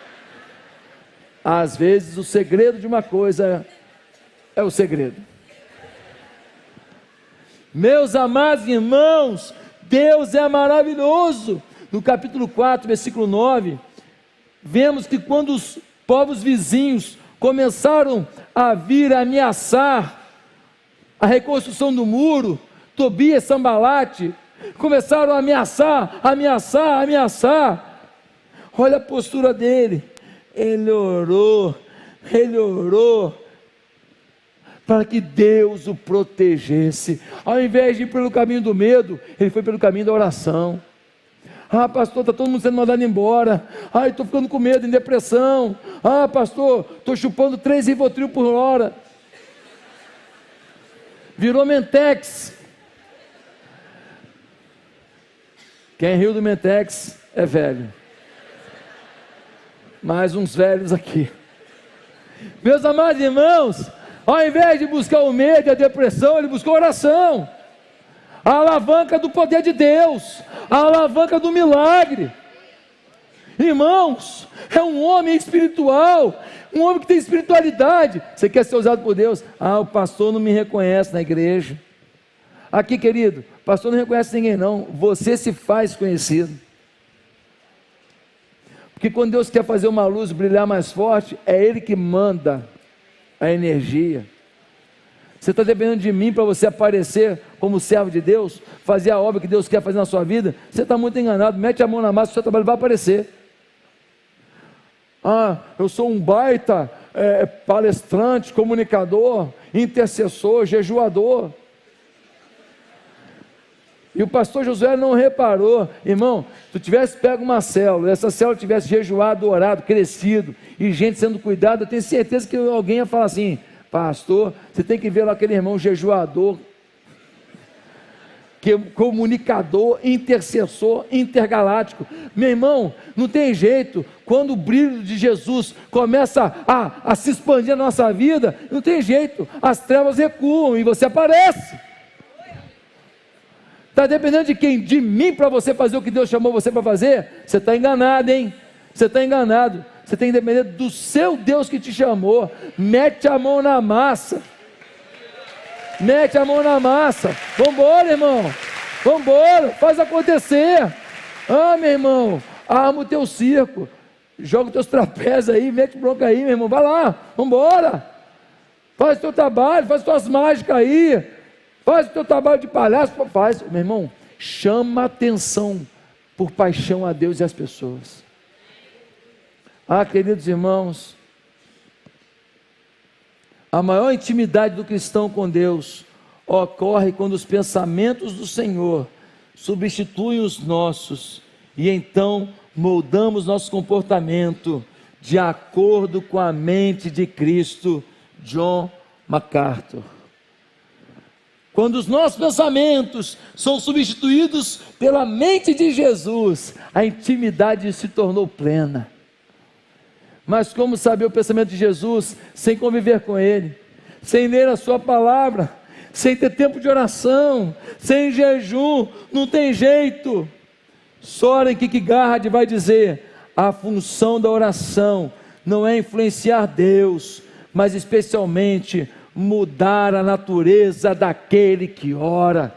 Às vezes o segredo de uma coisa é o segredo. Meus amados irmãos, Deus é maravilhoso. No capítulo 4, versículo 9, vemos que quando os povos vizinhos começaram a vir ameaçar a reconstrução do muro, Tobias e Sambalate começaram a ameaçar. Olha a postura dele. Ele orou para que Deus o protegesse. Ao invés de ir pelo caminho do medo, ele foi pelo caminho da oração. Ah, pastor, está todo mundo sendo mandado embora. Ah, estou ficando com medo, em depressão. Ah, pastor, estou chupando 3 Rivotril por hora. Virou Mentex. Quem riu do Mentex é velho. Mais uns velhos aqui. Meus amados irmãos, ao invés de buscar o medo e a depressão, ele buscou oração. A alavanca do poder de Deus, a alavanca do milagre. Irmãos, é um homem espiritual, um homem que tem espiritualidade. Você quer ser usado por Deus? Ah, o pastor não me reconhece na igreja. Aqui, querido, pastor não reconhece ninguém não, você se faz conhecido. Porque quando Deus quer fazer uma luz brilhar mais forte, é Ele que manda a energia. Você está dependendo de mim para você aparecer como servo de Deus, fazer a obra que Deus quer fazer na sua vida? Você está muito enganado. Mete a mão na massa, o seu trabalho vai aparecer. Eu sou um baita palestrante, comunicador, intercessor, jejuador. E o pastor Josué não reparou, irmão, se tu tivesse pego uma célula, essa célula tivesse jejuado, orado, crescido, e gente sendo cuidada, eu tenho certeza que alguém ia falar assim: pastor, você tem que ver lá aquele irmão jejuador, que é comunicador, intercessor, intergaláctico. Meu irmão, não tem jeito, quando o brilho de Jesus começa a se expandir na nossa vida, não tem jeito, as trevas recuam e você aparece. Está dependendo de quem? De mim para você fazer o que Deus chamou você para fazer? Você está enganado, hein? Você está enganado. Você tem que depender do seu Deus que te chamou. Mete a mão na massa. Mete a mão na massa. Vambora, irmão. Vambora. Faz acontecer. Meu irmão. Arma o teu circo. Joga os teus trapézios aí. Mete bronca aí, meu irmão. Vai lá. Vambora. Faz o teu trabalho. Faz as tuas mágicas aí. Faz o teu trabalho de palhaço. Faz. Meu irmão, chama atenção por paixão a Deus e as pessoas. Queridos irmãos, a maior intimidade do cristão com Deus ocorre quando os pensamentos do Senhor substituem os nossos, e então moldamos nosso comportamento de acordo com a mente de Cristo. John MacArthur. Quando os nossos pensamentos são substituídos pela mente de Jesus, a intimidade se tornou plena. Mas como saber o pensamento de Jesus sem conviver com Ele, sem ler a sua palavra, sem ter tempo de oração, sem jejum? Não tem jeito. Soren Kierkegaard vai dizer: a função da oração não é influenciar Deus, mas especialmente mudar a natureza daquele que ora.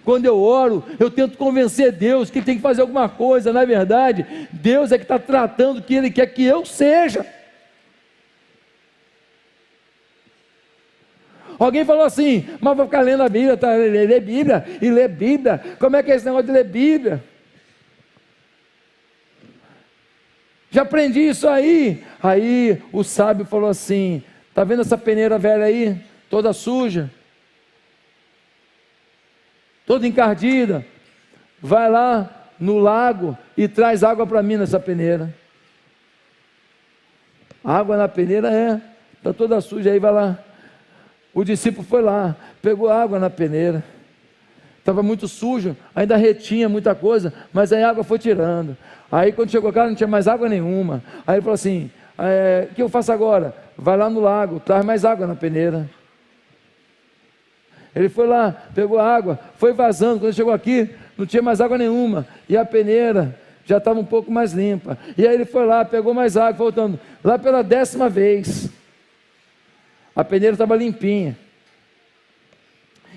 Quando eu oro, eu tento convencer Deus que tem que fazer alguma coisa. Na verdade, Deus é que está tratando o que Ele quer que eu seja. Alguém falou assim: mas vou ficar lendo a Bíblia, tá? Ler Bíblia e ler Bíblia. Como é que é esse negócio de ler Bíblia? Já aprendi isso aí. Aí o sábio falou assim: está vendo essa peneira velha aí? Toda suja, toda encardida. Vai lá no lago e traz água para mim nessa peneira. Água na peneira está toda suja. Aí vai lá. O discípulo foi lá, pegou água na peneira. Estava muito sujo, ainda retinha muita coisa, mas aí a água foi tirando. Aí quando chegou cá não tinha mais água nenhuma. Aí ele falou assim: o que eu faço agora? Vai lá no lago, traz mais água na peneira. Ele foi lá, pegou a água, foi vazando. Quando chegou aqui, não tinha mais água nenhuma, e a peneira já estava um pouco mais limpa. E aí ele foi lá, pegou mais água, voltando. Lá pela 10ª vez, a peneira estava limpinha.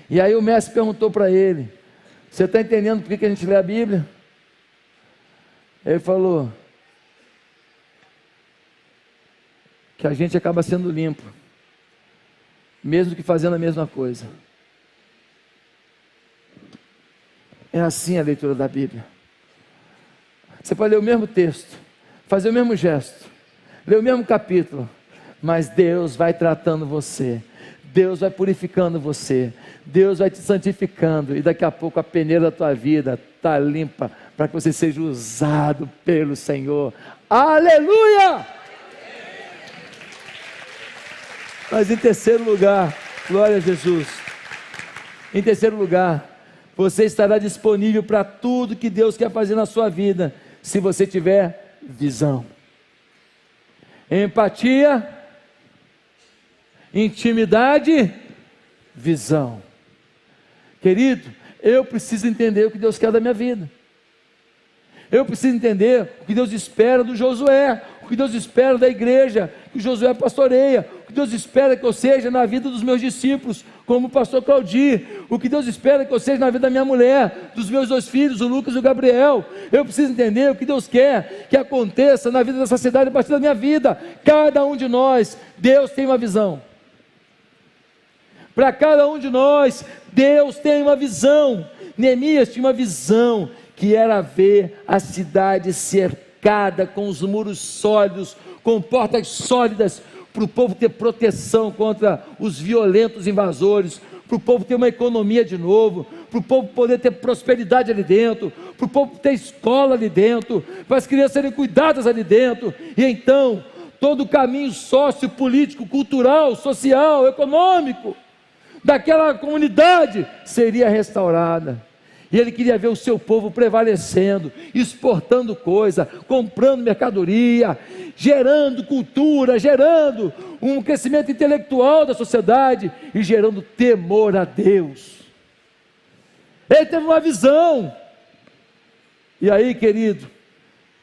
E aí o mestre perguntou para ele: você está entendendo por que a gente lê a Bíblia? Ele falou que a gente acaba sendo limpo, mesmo que fazendo a mesma coisa. É assim a leitura da Bíblia. Você pode ler o mesmo texto, fazer o mesmo gesto, ler o mesmo capítulo, mas Deus vai tratando você, Deus vai purificando você, Deus vai te santificando, e daqui a pouco a peneira da tua vida está limpa, para que você seja usado pelo Senhor. Aleluia! Mas em terceiro lugar, glória a Jesus, em terceiro lugar, você estará disponível para tudo que Deus quer fazer na sua vida, se você tiver visão, empatia, intimidade, visão. Querido, eu preciso entender o que Deus quer da minha vida. Eu preciso entender o que Deus espera do Josué, o que Deus espera da igreja que o Josué pastoreia, o que que Deus espera que eu seja na vida dos meus discípulos, como o pastor Claudir, o que Deus espera que eu seja na vida da minha mulher, dos meus 2 filhos, o Lucas e o Gabriel. Eu preciso entender o que Deus quer que aconteça na vida dessa cidade a partir da minha vida. Cada um de nós, Deus tem uma visão. Para cada um de nós, Deus tem uma visão. Neemias tinha uma visão, que era ver a cidade cercada com os muros sólidos, com portas sólidas, para o povo ter proteção contra os violentos invasores, para o povo ter uma economia de novo, para o povo poder ter prosperidade ali dentro, para o povo ter escola ali dentro, para as crianças serem cuidadas ali dentro. E então, todo o caminho sociopolítico, cultural, social, econômico daquela comunidade seria restaurada. E ele queria ver o seu povo prevalecendo, exportando coisa, comprando mercadoria, gerando cultura, gerando um crescimento intelectual da sociedade e gerando temor a Deus. Ele teve uma visão. E aí, querido,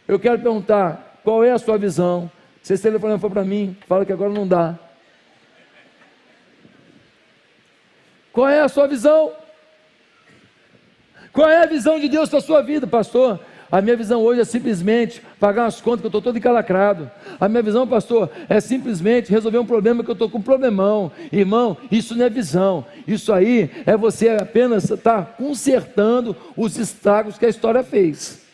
eu quero perguntar, qual é a sua visão? Se esse telefone for para mim, fala que agora não dá. Qual é a sua visão? Qual é a visão de Deus para a sua vida, pastor? A minha visão hoje é simplesmente pagar as contas, que eu estou todo encalacrado. A minha visão, pastor, é simplesmente resolver um problema, que eu estou com um problemão. Irmão, isso não é visão. Isso aí é você apenas estar consertando os estragos que a história fez.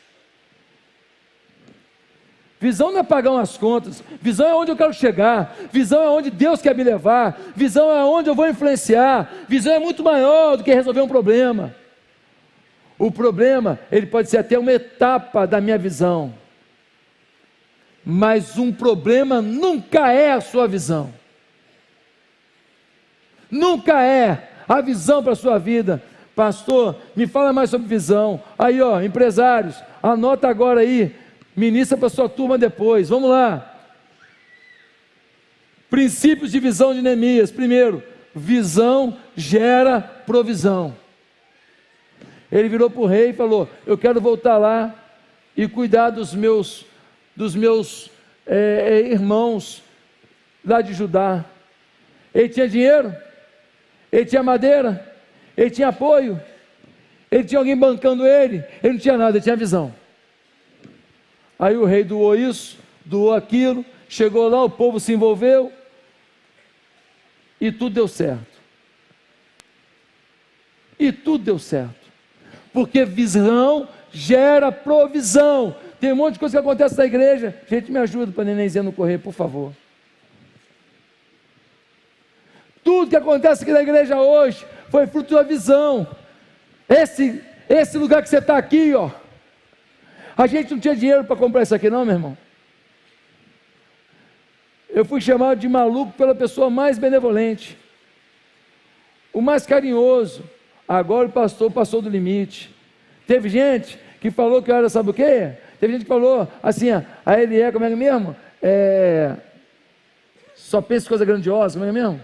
Visão não é pagar umas contas. Visão é onde eu quero chegar. Visão é onde Deus quer me levar. Visão é onde eu vou influenciar. Visão é muito maior do que resolver um problema. O problema, ele pode ser até uma etapa da minha visão, mas um problema nunca é a sua visão, nunca é a visão para a sua vida. Pastor, me fala mais sobre visão. Aí ó, empresários, anota agora aí, ministra para a sua turma depois, vamos lá. Princípios de visão de Neemias. Primeiro, visão gera provisão. Ele virou para o rei e falou: eu quero voltar lá e cuidar dos meus irmãos lá de Judá. Ele tinha dinheiro, ele tinha madeira, ele tinha apoio, ele tinha alguém bancando ele não tinha nada, ele tinha visão. Aí o rei doou isso, doou aquilo, chegou lá, o povo se envolveu e tudo deu certo. E tudo deu certo. Porque visão gera provisão. Tem um monte de coisa que acontece na igreja. Gente, me ajuda para a nenenzinha não correr, por favor. Tudo que acontece aqui na igreja hoje foi fruto da visão. Esse lugar que você está aqui, ó. A gente não tinha dinheiro para comprar isso aqui não, meu irmão. Eu fui chamado de maluco pela pessoa mais benevolente, o mais carinhoso. Agora o pastor passou do limite. Teve gente que falou que eu era, sabe o quê? Teve gente que falou assim, a ele como é que mesmo? Só pensa em coisa grandiosa, como é mesmo?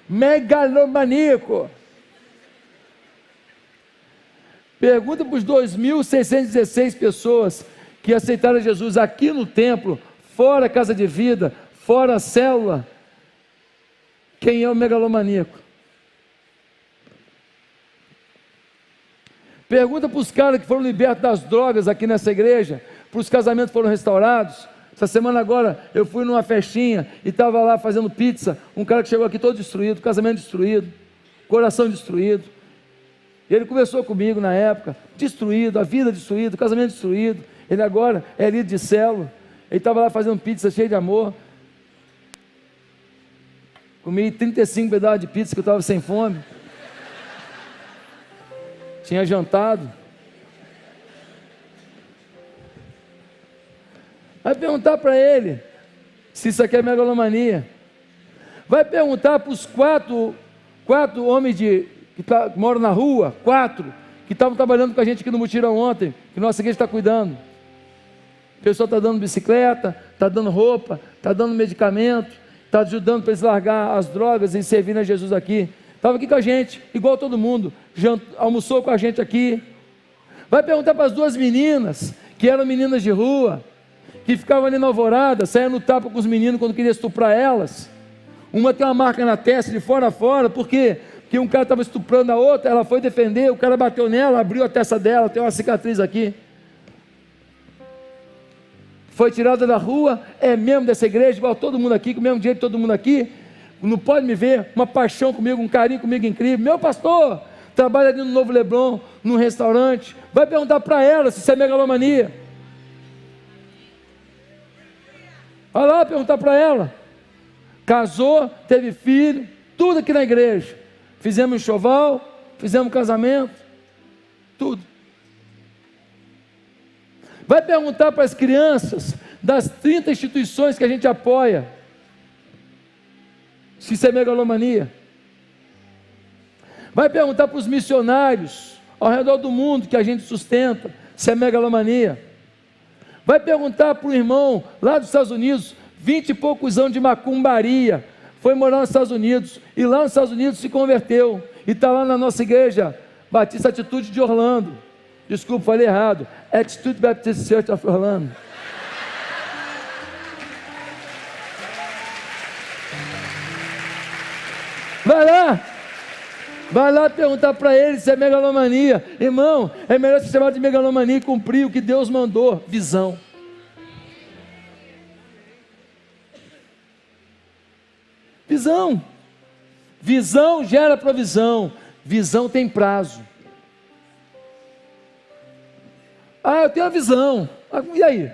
Megalomaníaco. Pergunta para os 2.616 pessoas que aceitaram Jesus aqui no templo, fora a casa de vida, fora a célula, quem é o megalomaníaco? Pergunta para os caras que foram libertos das drogas aqui nessa igreja, para os casamentos que foram restaurados. Essa semana agora eu fui numa festinha e estava lá fazendo pizza, um cara que chegou aqui todo destruído, casamento destruído, coração destruído. E ele conversou comigo na época, destruído, a vida destruída, o casamento destruído. Ele agora é líder de célula, ele estava lá fazendo pizza cheio de amor. Comi 35 pedaços de pizza que eu estava sem fome. Tinha jantado. Vai perguntar para ele se isso aqui é megalomania. Vai perguntar para os quatro homens que moram na rua, 4, que estavam trabalhando com a gente aqui no mutirão ontem, que nossa igreja está cuidando. O pessoal está dando bicicleta, está dando roupa, está dando medicamento, está ajudando para eles largar as drogas e servir a Jesus aqui. Estava aqui com a gente, igual todo mundo, almoçou com a gente aqui. Vai perguntar para as 2 meninas, que eram meninas de rua, que ficavam ali na alvorada, saíam no tapa com os meninos quando queria estuprar elas. Uma tem uma marca na testa, de fora a fora, por quê? Porque um cara estava estuprando a outra, ela foi defender, o cara bateu nela, abriu a testa dela, tem uma cicatriz aqui. Foi tirada da rua, é membro dessa igreja, igual todo mundo aqui, com o mesmo jeito todo mundo aqui, não pode me ver, uma paixão comigo, um carinho comigo incrível. Meu pastor, trabalha ali no Novo Leblon, num restaurante, vai perguntar para ela se isso é megalomania. Vai lá perguntar para ela. Casou, teve filho, tudo aqui na igreja. Fizemos enxoval, fizemos casamento, tudo. Vai perguntar para as crianças das 30 instituições que a gente apoia, se isso é megalomania. Vai perguntar para os missionários ao redor do mundo que a gente sustenta, se é megalomania. Vai perguntar para o irmão lá dos Estados Unidos, 20 e poucos anos de macumbaria, foi morar nos Estados Unidos, e lá nos Estados Unidos se converteu, e está lá na nossa igreja, Batista Atitude de Orlando. Desculpa, falei errado, Atitude Baptist Church of Orlando. Vai lá perguntar para ele se é megalomania. Irmão, é melhor se chamar de megalomania e cumprir o que Deus mandou, visão. Visão. Visão gera provisão. Visão tem prazo. Eu tenho a visão. E aí?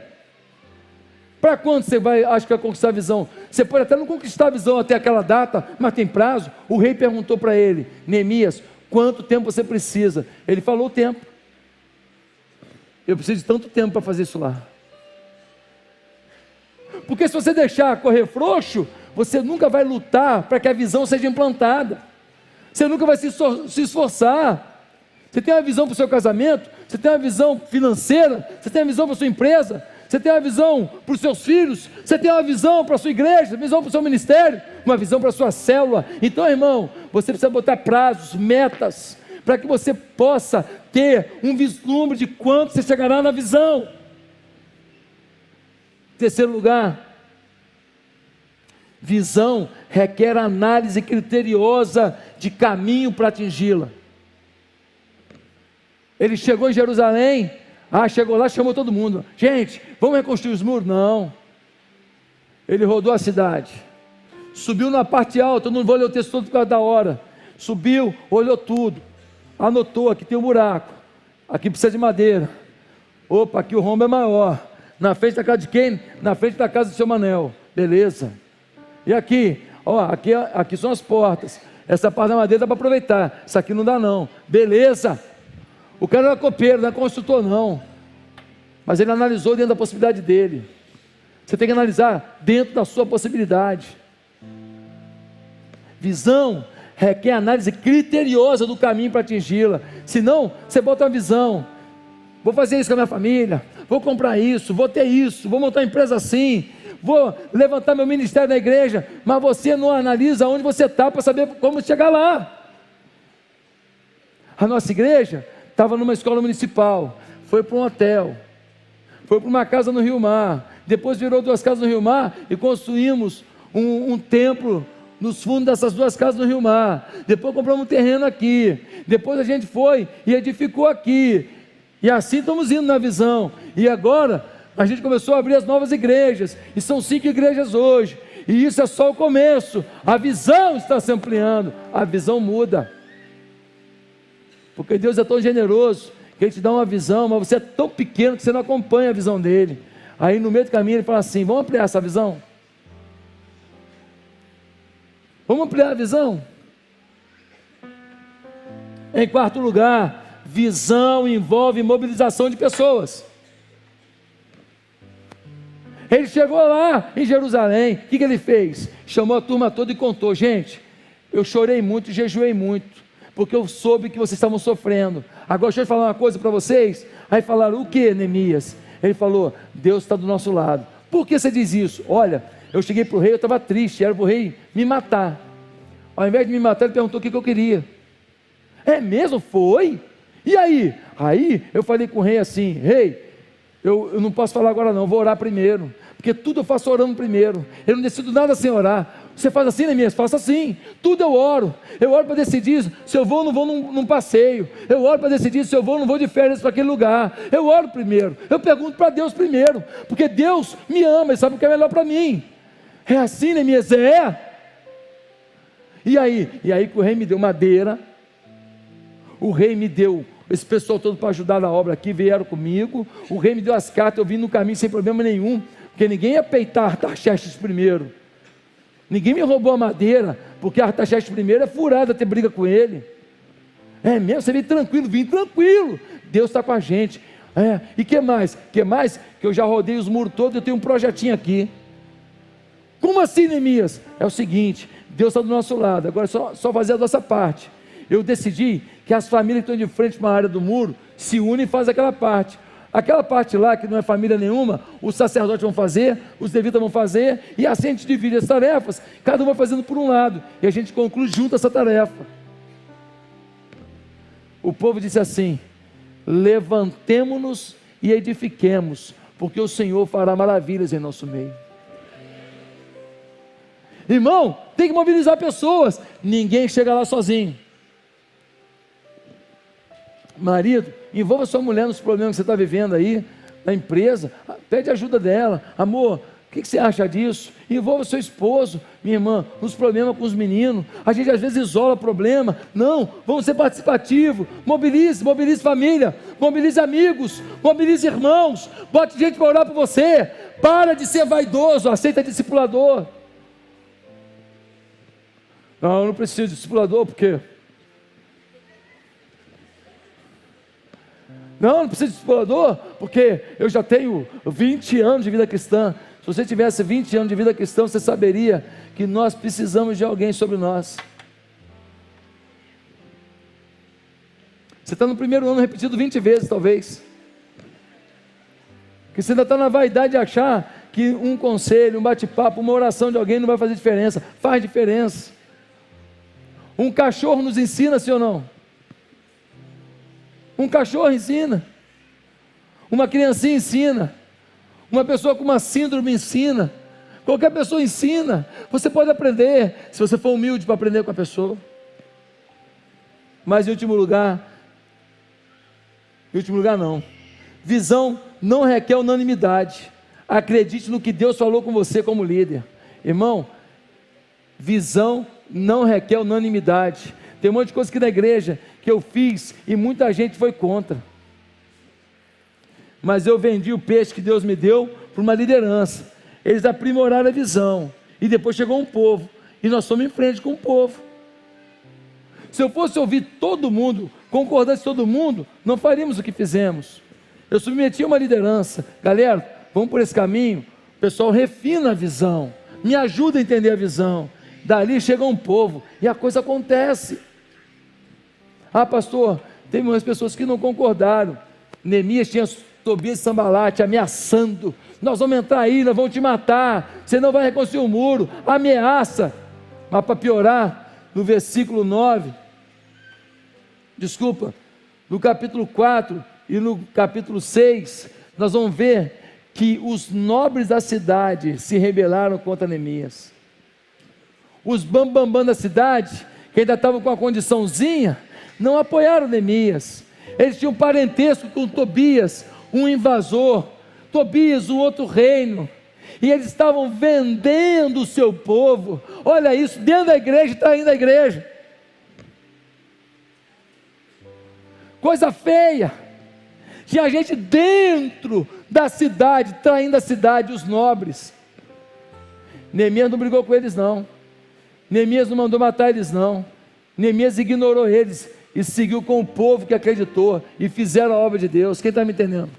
Para quando você acha que vai conquistar a visão? Você pode até não conquistar a visão até aquela data, mas tem prazo. O rei perguntou para ele, Neemias, quanto tempo você precisa? Ele falou o tempo. Eu preciso de tanto tempo para fazer isso lá. Porque se você deixar correr frouxo, você nunca vai lutar para que a visão seja implantada. Você nunca vai se esforçar. Você tem uma visão para o seu casamento, você tem uma visão financeira, você tem uma visão para a sua empresa, você tem uma visão para os seus filhos, você tem uma visão para a sua igreja, uma visão para o seu ministério, uma visão para a sua célula. Então, irmão, você precisa botar prazos, metas, para que você possa ter um vislumbre de quanto você chegará na visão. Terceiro lugar, visão requer análise criteriosa de caminho para atingi-la. Ele chegou em Jerusalém, chegou lá, chamou todo mundo. Gente, vamos reconstruir os muros? Não. Ele rodou a cidade, subiu na parte alta, eu não vou ler o texto todo por causa da hora. Subiu, olhou tudo, anotou, aqui tem um buraco, aqui precisa de madeira. Opa, aqui o rombo é maior. Na frente da casa de quem? Na frente da casa do seu Manel. Beleza. E aqui, aqui são as portas. Essa parte da madeira dá para aproveitar. Isso aqui não dá não. Beleza. O cara não é copeiro, não é construtor não, mas ele analisou dentro da possibilidade dele. Você tem que analisar dentro da sua possibilidade. Visão requer análise criteriosa do caminho para atingi-la. Senão, você bota uma visão, vou fazer isso com a minha família, vou comprar isso, vou ter isso, vou montar uma empresa assim, vou levantar meu ministério na igreja, mas você não analisa onde você está para saber como chegar lá. A nossa igreja estava numa escola municipal, foi para um hotel, foi para uma casa no Rio Mar, depois virou 2 casas no Rio Mar e construímos um templo nos fundos dessas 2 casas no Rio Mar. Depois compramos um terreno aqui, depois a gente foi e edificou aqui, e assim estamos indo na visão. E agora a gente começou a abrir as novas igrejas, e são 5 igrejas hoje, e isso é só o começo. A visão está se ampliando, a visão muda. Porque Deus é tão generoso que Ele te dá uma visão, mas você é tão pequeno que você não acompanha a visão dEle. Aí no meio do caminho Ele fala assim, vamos ampliar essa visão? Vamos ampliar a visão? Em quarto lugar, visão envolve mobilização de pessoas. Ele chegou lá em Jerusalém, o que ele fez? Chamou a turma toda e contou, gente, eu chorei muito, jejuei muito, porque eu soube que vocês estavam sofrendo. Agora deixa eu falar uma coisa para vocês. Aí falaram, o que, Neemias? Ele falou, Deus está do nosso lado. Por que você diz isso? Olha, eu cheguei para o rei, eu estava triste, era para o rei me matar. Ao invés de me matar, ele perguntou o que eu queria. É mesmo? Foi? E aí? Aí eu falei com o rei assim, rei, eu não posso falar agora não, vou orar primeiro, porque tudo eu faço orando primeiro, eu não decido nada sem orar. Você faz assim, Neemias? Faça assim. Tudo eu oro para decidir se eu vou ou não vou num passeio, eu oro para decidir se eu vou ou não vou de férias para aquele lugar, eu oro primeiro, eu pergunto para Deus primeiro, porque Deus me ama e sabe o que é melhor para mim. É assim, Neemias? E aí que o rei me deu madeira, o rei me deu esse pessoal todo para ajudar na obra aqui, vieram comigo, o rei me deu as cartas, eu vim no caminho sem problema nenhum, porque ninguém ia peitar Artaxerxes primeiro, ninguém me roubou a madeira, porque Artaxerxes primeiro é furada ter briga com ele. É mesmo, você vem tranquilo, vim tranquilo, Deus está com a gente. E que mais? Que eu já rodei os muros todos, eu tenho um projetinho aqui. Como assim, Neemias? É o seguinte, Deus está do nosso lado, agora é só fazer a nossa parte. Eu decidi que as famílias que estão de frente para a área do muro se unem e fazem aquela parte. Aquela parte lá, que não é família nenhuma, os sacerdotes vão fazer, os levitas vão fazer, e assim a gente divide as tarefas, cada um vai fazendo por um lado, e a gente conclui junto essa tarefa. O povo disse assim: levantemo-nos e edifiquemos, porque o Senhor fará maravilhas em nosso meio. Irmão, tem que mobilizar pessoas, ninguém chega lá sozinho. Marido, envolva sua mulher nos problemas que você está vivendo aí, na empresa, pede ajuda dela. Amor, o que você acha disso? Envolva seu esposo, minha irmã, nos problemas com os meninos. A gente às vezes isola o problema. Não, vamos ser participativos. Mobilize família, mobilize amigos, mobilize irmãos, bote gente para orar por você. Para de ser vaidoso, aceita discipulador. Não, eu não preciso de discipulador, porque... Não precisa de discipulador, porque eu já tenho 20 anos de vida cristã. Se você tivesse 20 anos de vida cristã, você saberia que nós precisamos de alguém sobre nós. Você está no primeiro ano repetido 20 vezes, talvez. Que você ainda está na vaidade de achar que um conselho, um bate-papo, uma oração de alguém não vai fazer diferença. Faz diferença. Um cachorro nos ensina, sim ou não? Um cachorro ensina, uma criancinha ensina, uma pessoa com uma síndrome ensina, qualquer pessoa ensina. Você pode aprender, se você for humilde para aprender com a pessoa. Mas em último lugar não, visão não requer unanimidade. Acredite no que Deus falou com você como líder. Irmão, visão não requer unanimidade. Tem um monte de coisa aqui na igreja que eu fiz e muita gente foi contra. Mas eu vendi o peixe que Deus me deu para uma liderança. Eles aprimoraram a visão. E depois chegou um povo. E nós fomos em frente com o povo. Se eu fosse ouvir todo mundo, concordasse todo mundo, não faríamos o que fizemos. Eu submeti a uma liderança. Galera, vamos por esse caminho. O pessoal refina a visão. Me ajuda a entender a visão. Dali chega um povo e a coisa acontece. Pastor, tem umas pessoas que não concordaram. Neemias tinha Tobias e Sambalate ameaçando: nós vamos entrar aí, nós vamos te matar, você não vai reconstruir o muro, ameaça. Mas para piorar, no versículo 9, no capítulo 4 e no capítulo 6, nós vamos ver que os nobres da cidade se rebelaram contra Neemias. Os bambambam da cidade, que ainda estavam com a condiçãozinha, não apoiaram Neemias. Eles tinham parentesco com Tobias, um invasor, Tobias, um outro reino, e eles estavam vendendo o seu povo. Olha isso, dentro da igreja, traindo a igreja. Coisa feia. Tinha gente dentro da cidade, traindo a cidade, os nobres. Neemias não brigou com eles não. Neemias não mandou matar eles não. Neemias ignorou eles e seguiu com o povo que acreditou e fizeram a obra de Deus. Quem está me entendendo?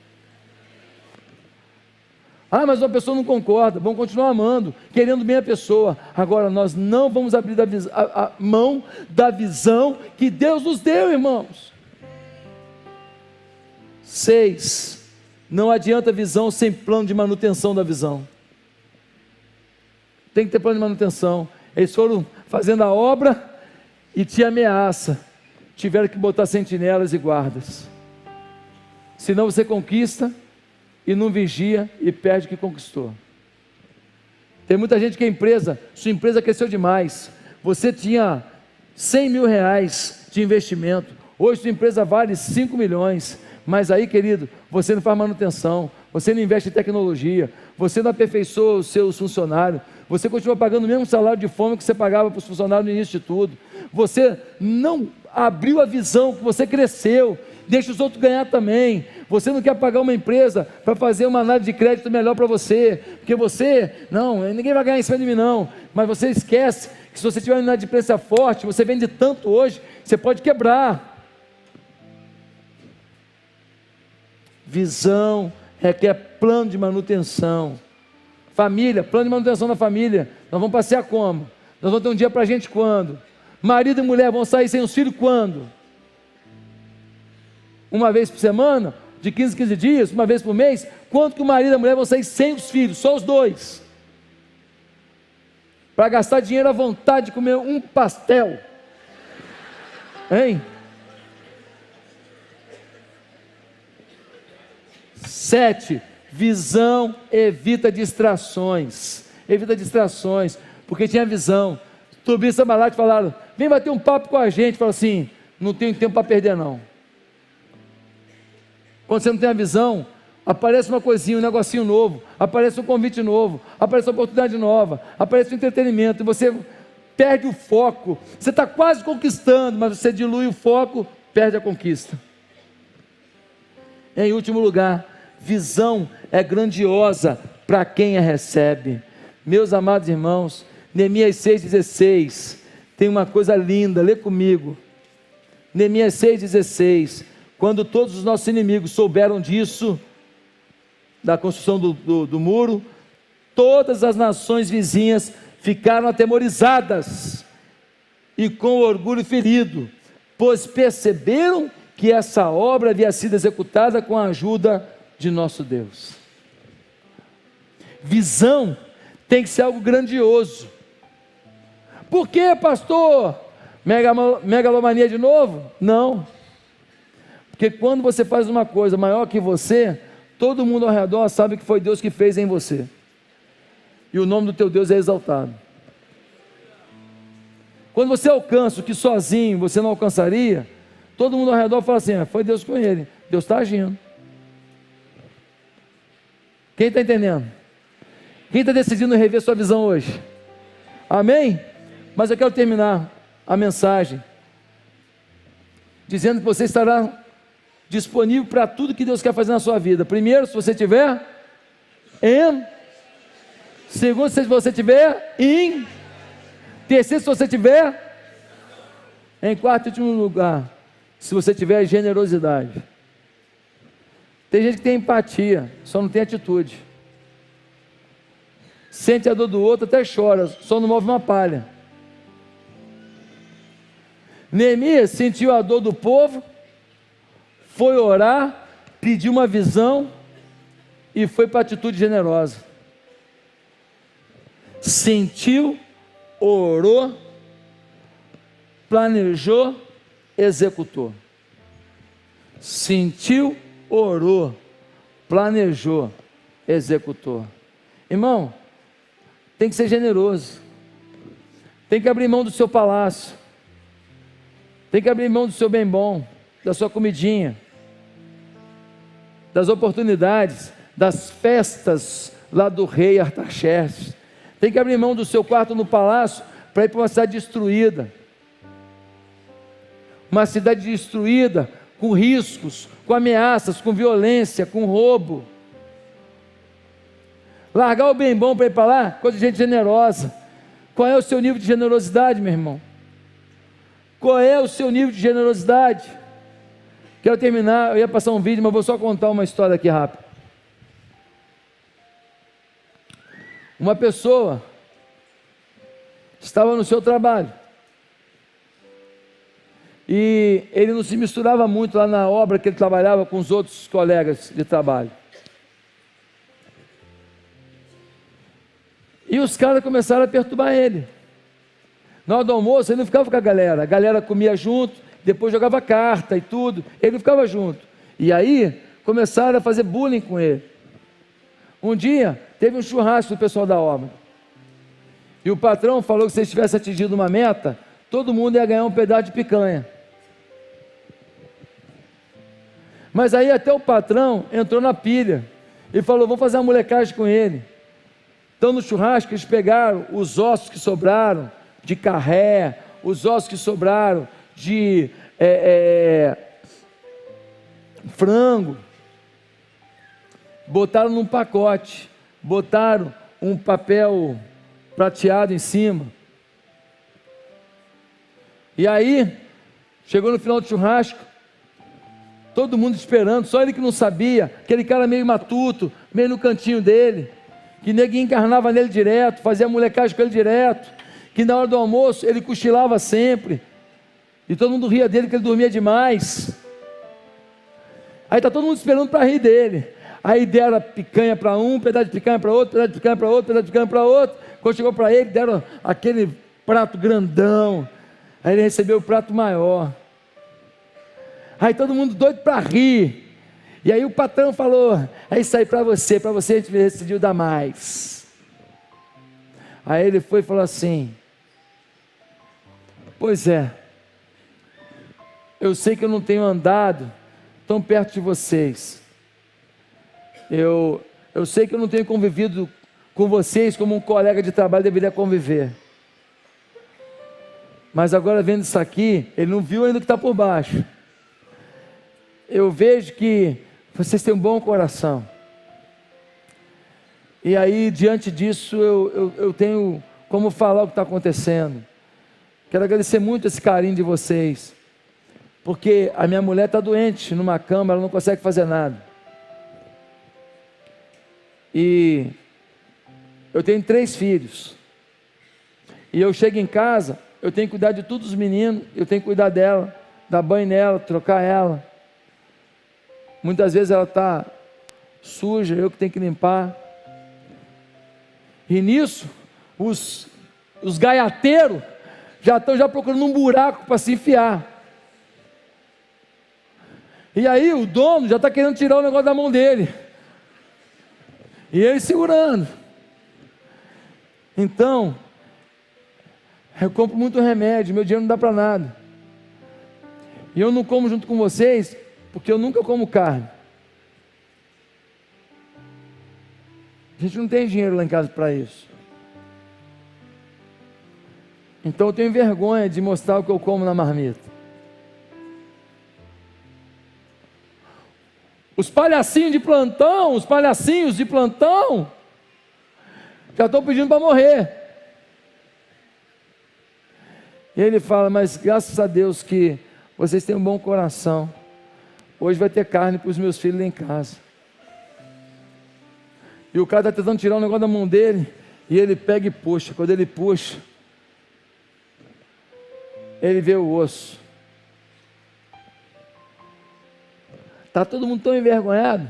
Mas uma pessoa não concorda. Vamos continuar amando, querendo bem a pessoa. Agora nós não vamos abrir a mão da visão que Deus nos deu, irmãos. 6. Não adianta visão sem plano de manutenção da visão. Tem que ter plano de manutenção. Eles foram fazendo a obra e te ameaça. Tiveram que botar sentinelas e guardas. Senão você conquista e não vigia e perde o que conquistou. Tem muita gente que sua empresa cresceu demais. Você tinha 100 mil reais de investimento. Hoje sua empresa vale 5 milhões. Mas aí, querido, você não faz manutenção, você não investe em tecnologia, você não aperfeiçoa os seus funcionários, você continua pagando o mesmo salário de fome que você pagava para os funcionários no início de tudo. Você não abriu a visão que você cresceu, deixa os outros ganhar também. Você não quer pagar uma empresa para fazer uma análise de crédito melhor para você, porque ninguém vai ganhar em cima de mim não, mas você esquece que se você tiver uma inadimplência forte, você vende tanto hoje, você pode quebrar. Visão requer plano de manutenção. Família, plano de manutenção da família. Nós vamos passear como? Nós vamos ter um dia para a gente quando? Marido e mulher vão sair sem os filhos quando? Uma vez por semana? De 15 em 15 dias? Uma vez por mês? Quanto que o marido e a mulher vão sair sem os filhos? Só os dois. Para gastar dinheiro à vontade de comer um pastel. Hein? 7, visão evita distrações. Evita distrações, porque tinha visão. Tobia e Sambalate falaram: vem bater um papo com a gente. Falaram assim: não tenho tempo para perder não. Quando você não tem a visão, aparece uma coisinha, um negocinho novo, aparece um convite novo, aparece uma oportunidade nova, aparece um entretenimento, e você perde o foco. Você está quase conquistando, mas você dilui o foco, perde a conquista. Em último lugar, visão é grandiosa para quem a recebe. Meus amados irmãos, Neemias 6,16, tem uma coisa linda, lê comigo. Neemias 6,16, quando todos os nossos inimigos souberam disso, da construção do muro, todas as nações vizinhas ficaram atemorizadas e com orgulho ferido, pois perceberam que essa obra havia sido executada com a ajuda de nosso Deus. Visão tem que ser algo grandioso. Por que, pastor? Megalomania de novo? Não. Porque quando você faz uma coisa maior que você, todo mundo ao redor sabe que foi Deus que fez em você. E o nome do teu Deus é exaltado. Quando você alcança o que sozinho você não alcançaria, todo mundo ao redor fala assim: foi Deus com ele, Deus está agindo. Quem está entendendo? Quem está decidindo rever sua visão hoje? Amém? Mas eu quero terminar a mensagem dizendo que você estará disponível para tudo que Deus quer fazer na sua vida. Primeiro, se você tiver em. Segundo, se você tiver em. Terceiro, se você tiver em. Quarto e último lugar, se você tiver generosidade. Tem gente que tem empatia, só não tem atitude. Sente a dor do outro, até chora, só não move uma palha. Neemias sentiu a dor do povo, foi orar, pediu uma visão e foi para a atitude generosa. Sentiu, orou, planejou, executou. Sentiu, orou, planejou, executou. Irmão, tem que ser generoso, tem que abrir mão do seu palácio, tem que abrir mão do seu bem bom, da sua comidinha, das oportunidades, das festas lá do rei Artaxerxes. Tem que abrir mão do seu quarto no palácio para ir para uma cidade destruída. Uma cidade destruída, com riscos, com ameaças, com violência, com roubo. Largar o bem bom para ir para lá, coisa de gente generosa. Qual é o seu nível de generosidade, meu irmão? Qual é o seu nível de generosidade? Quero terminar, eu ia passar um vídeo, mas vou só contar uma história aqui rápido. Uma pessoa estava no seu trabalho e ele não se misturava muito lá na obra que ele trabalhava com os outros colegas de trabalho. E os caras começaram a perturbar ele. Na hora do almoço ele não ficava com a galera comia junto, depois jogava carta e tudo, ele não ficava junto. E aí começaram a fazer bullying com ele. Um dia teve um churrasco do pessoal da obra, e o patrão falou que se eles tivessem atingido uma meta, todo mundo ia ganhar um pedaço de picanha. Mas aí até o patrão entrou na pilha e falou: vamos fazer uma molecagem com ele. Então no churrasco eles pegaram os ossos que sobraram de carré, os ossos que sobraram de frango, botaram num pacote, botaram um papel prateado em cima. E aí, chegou no final do churrasco, todo mundo esperando, só ele que não sabia, aquele cara meio matuto, meio no cantinho dele, que ninguém encarnava nele direto, fazia molecagem com ele direto, que na hora do almoço ele cochilava sempre, e todo mundo ria dele que ele dormia demais. Aí está todo mundo esperando para rir dele. Aí deram picanha para um, pedaço de picanha para outro, pedaço de picanha para outro, pedaço de picanha para outro. Quando chegou para ele, deram aquele prato grandão. Aí ele recebeu o prato maior. Aí todo mundo doido para rir. E aí o patrão falou: é isso aí para você a gente decidiu dar mais. Aí ele foi e falou assim: pois é, eu sei que eu não tenho andado tão perto de vocês. Eu sei que eu não tenho convivido com vocês como um colega de trabalho deveria conviver. Mas agora vendo isso aqui, ele não viu ainda o que está por baixo. Eu vejo que vocês têm um bom coração. E aí, diante disso, eu tenho como falar o que está acontecendo. Quero agradecer muito esse carinho de vocês. Porque a minha mulher está doente numa cama, ela não consegue fazer nada. E eu tenho 3 filhos. E eu chego em casa, eu tenho que cuidar de todos os meninos, eu tenho que cuidar dela, dar banho nela, trocar ela. Muitas vezes ela está suja, eu que tenho que limpar. E nisso, os gaiateiros já estão procurando um buraco para se enfiar. E aí o dono já está querendo tirar o negócio da mão dele. E ele segurando. Então, eu compro muito remédio, meu dinheiro não dá para nada. E eu não como junto com vocês, porque eu nunca como carne. A gente não tem dinheiro lá em casa para isso. Então eu tenho vergonha de mostrar o que eu como na marmita. Os palhacinhos de plantão já estão pedindo para morrer. E ele fala: mas graças a Deus que vocês têm um bom coração. Hoje vai ter carne para os meus filhos lá em casa. E o cara está tentando tirar o negócio da mão dele, e ele pega e puxa. Quando ele puxa, ele vê o osso. Está todo mundo tão envergonhado.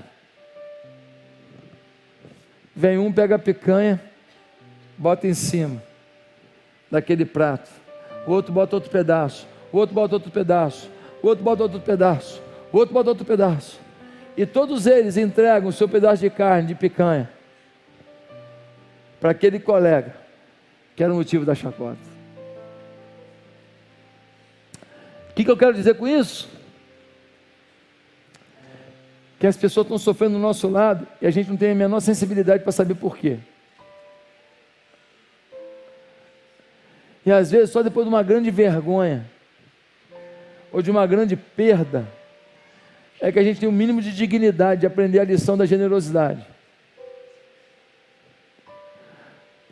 Vem um, pega a picanha, bota em cima daquele prato. O outro bota outro pedaço. O outro bota outro pedaço. O outro bota outro pedaço. O outro bota outro pedaço. E todos eles entregam o seu pedaço de carne, de picanha, para aquele colega, que era o motivo da chacota. O que eu quero dizer com isso? Que as pessoas estão sofrendo do nosso lado e a gente não tem a menor sensibilidade para saber por quê. E às vezes só depois de uma grande vergonha ou de uma grande perda é que a gente tem o mínimo de dignidade de aprender a lição da generosidade.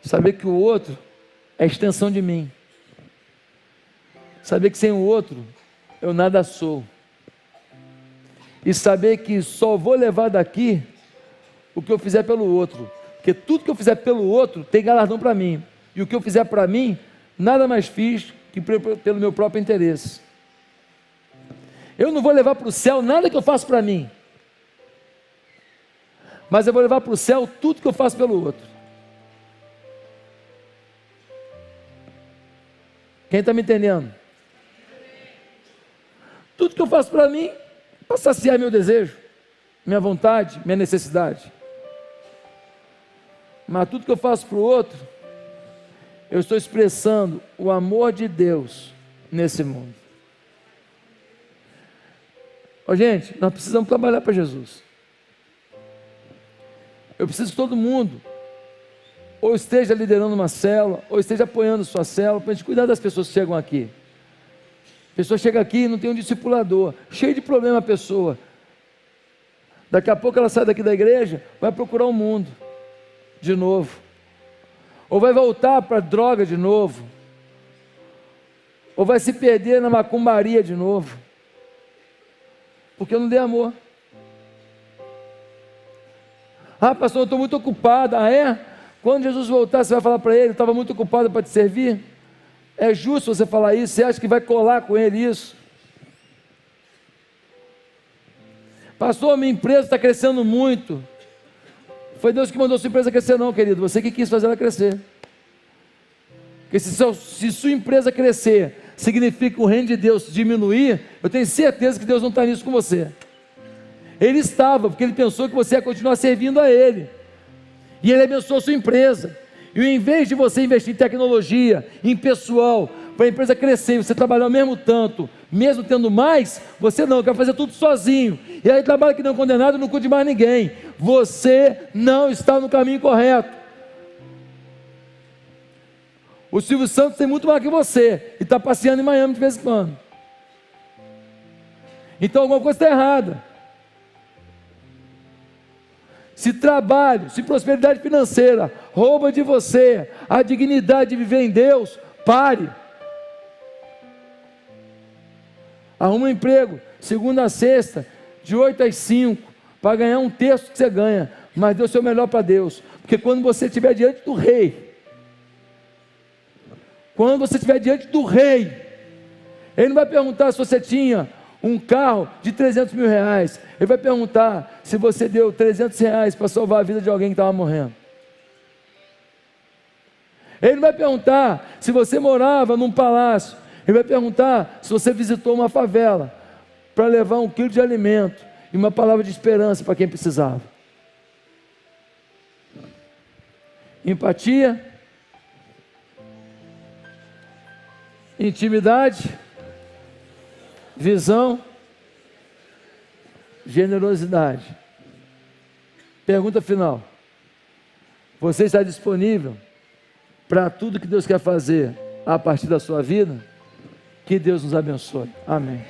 Saber que o outro é a extensão de mim. Saber que sem o outro eu nada sou. E saber que só vou levar daqui o que eu fizer pelo outro. Porque tudo que eu fizer pelo outro tem galardão para mim. E o que eu fizer para mim, nada mais fiz que pelo meu próprio interesse. Eu não vou levar para o céu nada que eu faço para mim. Mas eu vou levar para o céu tudo que eu faço pelo outro. Quem está me entendendo? Tudo que eu faço para mim, para saciar meu desejo, minha vontade, minha necessidade. Mas tudo que eu faço para o outro, eu estou expressando o amor de Deus nesse mundo. Ó, gente, nós precisamos trabalhar para Jesus. Eu preciso que todo mundo ou esteja liderando uma célula, ou esteja apoiando sua célula, para a gente cuidar das pessoas que chegam aqui. A pessoa chega aqui e não tem um discipulador, cheio de problema a pessoa. Daqui a pouco ela sai daqui da igreja, vai procurar o mundo de novo, ou vai voltar para a droga de novo, ou vai se perder na macumbaria de novo, porque eu não dei amor. Ah, pastor, eu estou muito ocupado. Ah, é? Quando Jesus voltar, você vai falar para ele: eu estava muito ocupado para te servir? É justo você falar isso? Você acha que vai colar com ele isso? Pastor, minha empresa está crescendo muito. Foi Deus que mandou sua empresa crescer, não, querido. Você que quis fazer ela crescer. Porque se sua empresa crescer significa o reino de Deus diminuir, eu tenho certeza que Deus não está nisso com você. Ele estava, porque ele pensou que você ia continuar servindo a ele. E ele abençoou a sua empresa. E em vez de você investir em tecnologia, em pessoal, para a empresa crescer, você trabalhar o mesmo tanto, mesmo tendo mais, você não, quer fazer tudo sozinho. E aí trabalha que não condenado, não cuide mais ninguém. Você não está no caminho correto. O Silvio Santos tem muito mais que você, e está passeando em Miami de vez em quando. Então alguma coisa está errada. Se trabalho, se prosperidade financeira rouba de você a dignidade de viver em Deus, pare. Arruma um emprego, segunda a sexta, de 8 às 5, para ganhar um terço que você ganha, mas dê o seu melhor para Deus, porque quando você estiver diante do rei, ele não vai perguntar se você tinha um carro de 300 mil reais, ele vai perguntar se você deu 300 reais para salvar a vida de alguém que estava morrendo. Ele não vai perguntar se você morava num palácio, ele vai perguntar se você visitou uma favela para levar 1 quilo de alimento e uma palavra de esperança para quem precisava. Empatia, intimidade, visão, generosidade. Pergunta final: você está disponível para tudo que Deus quer fazer a partir da sua vida? Que Deus nos abençoe. Amém.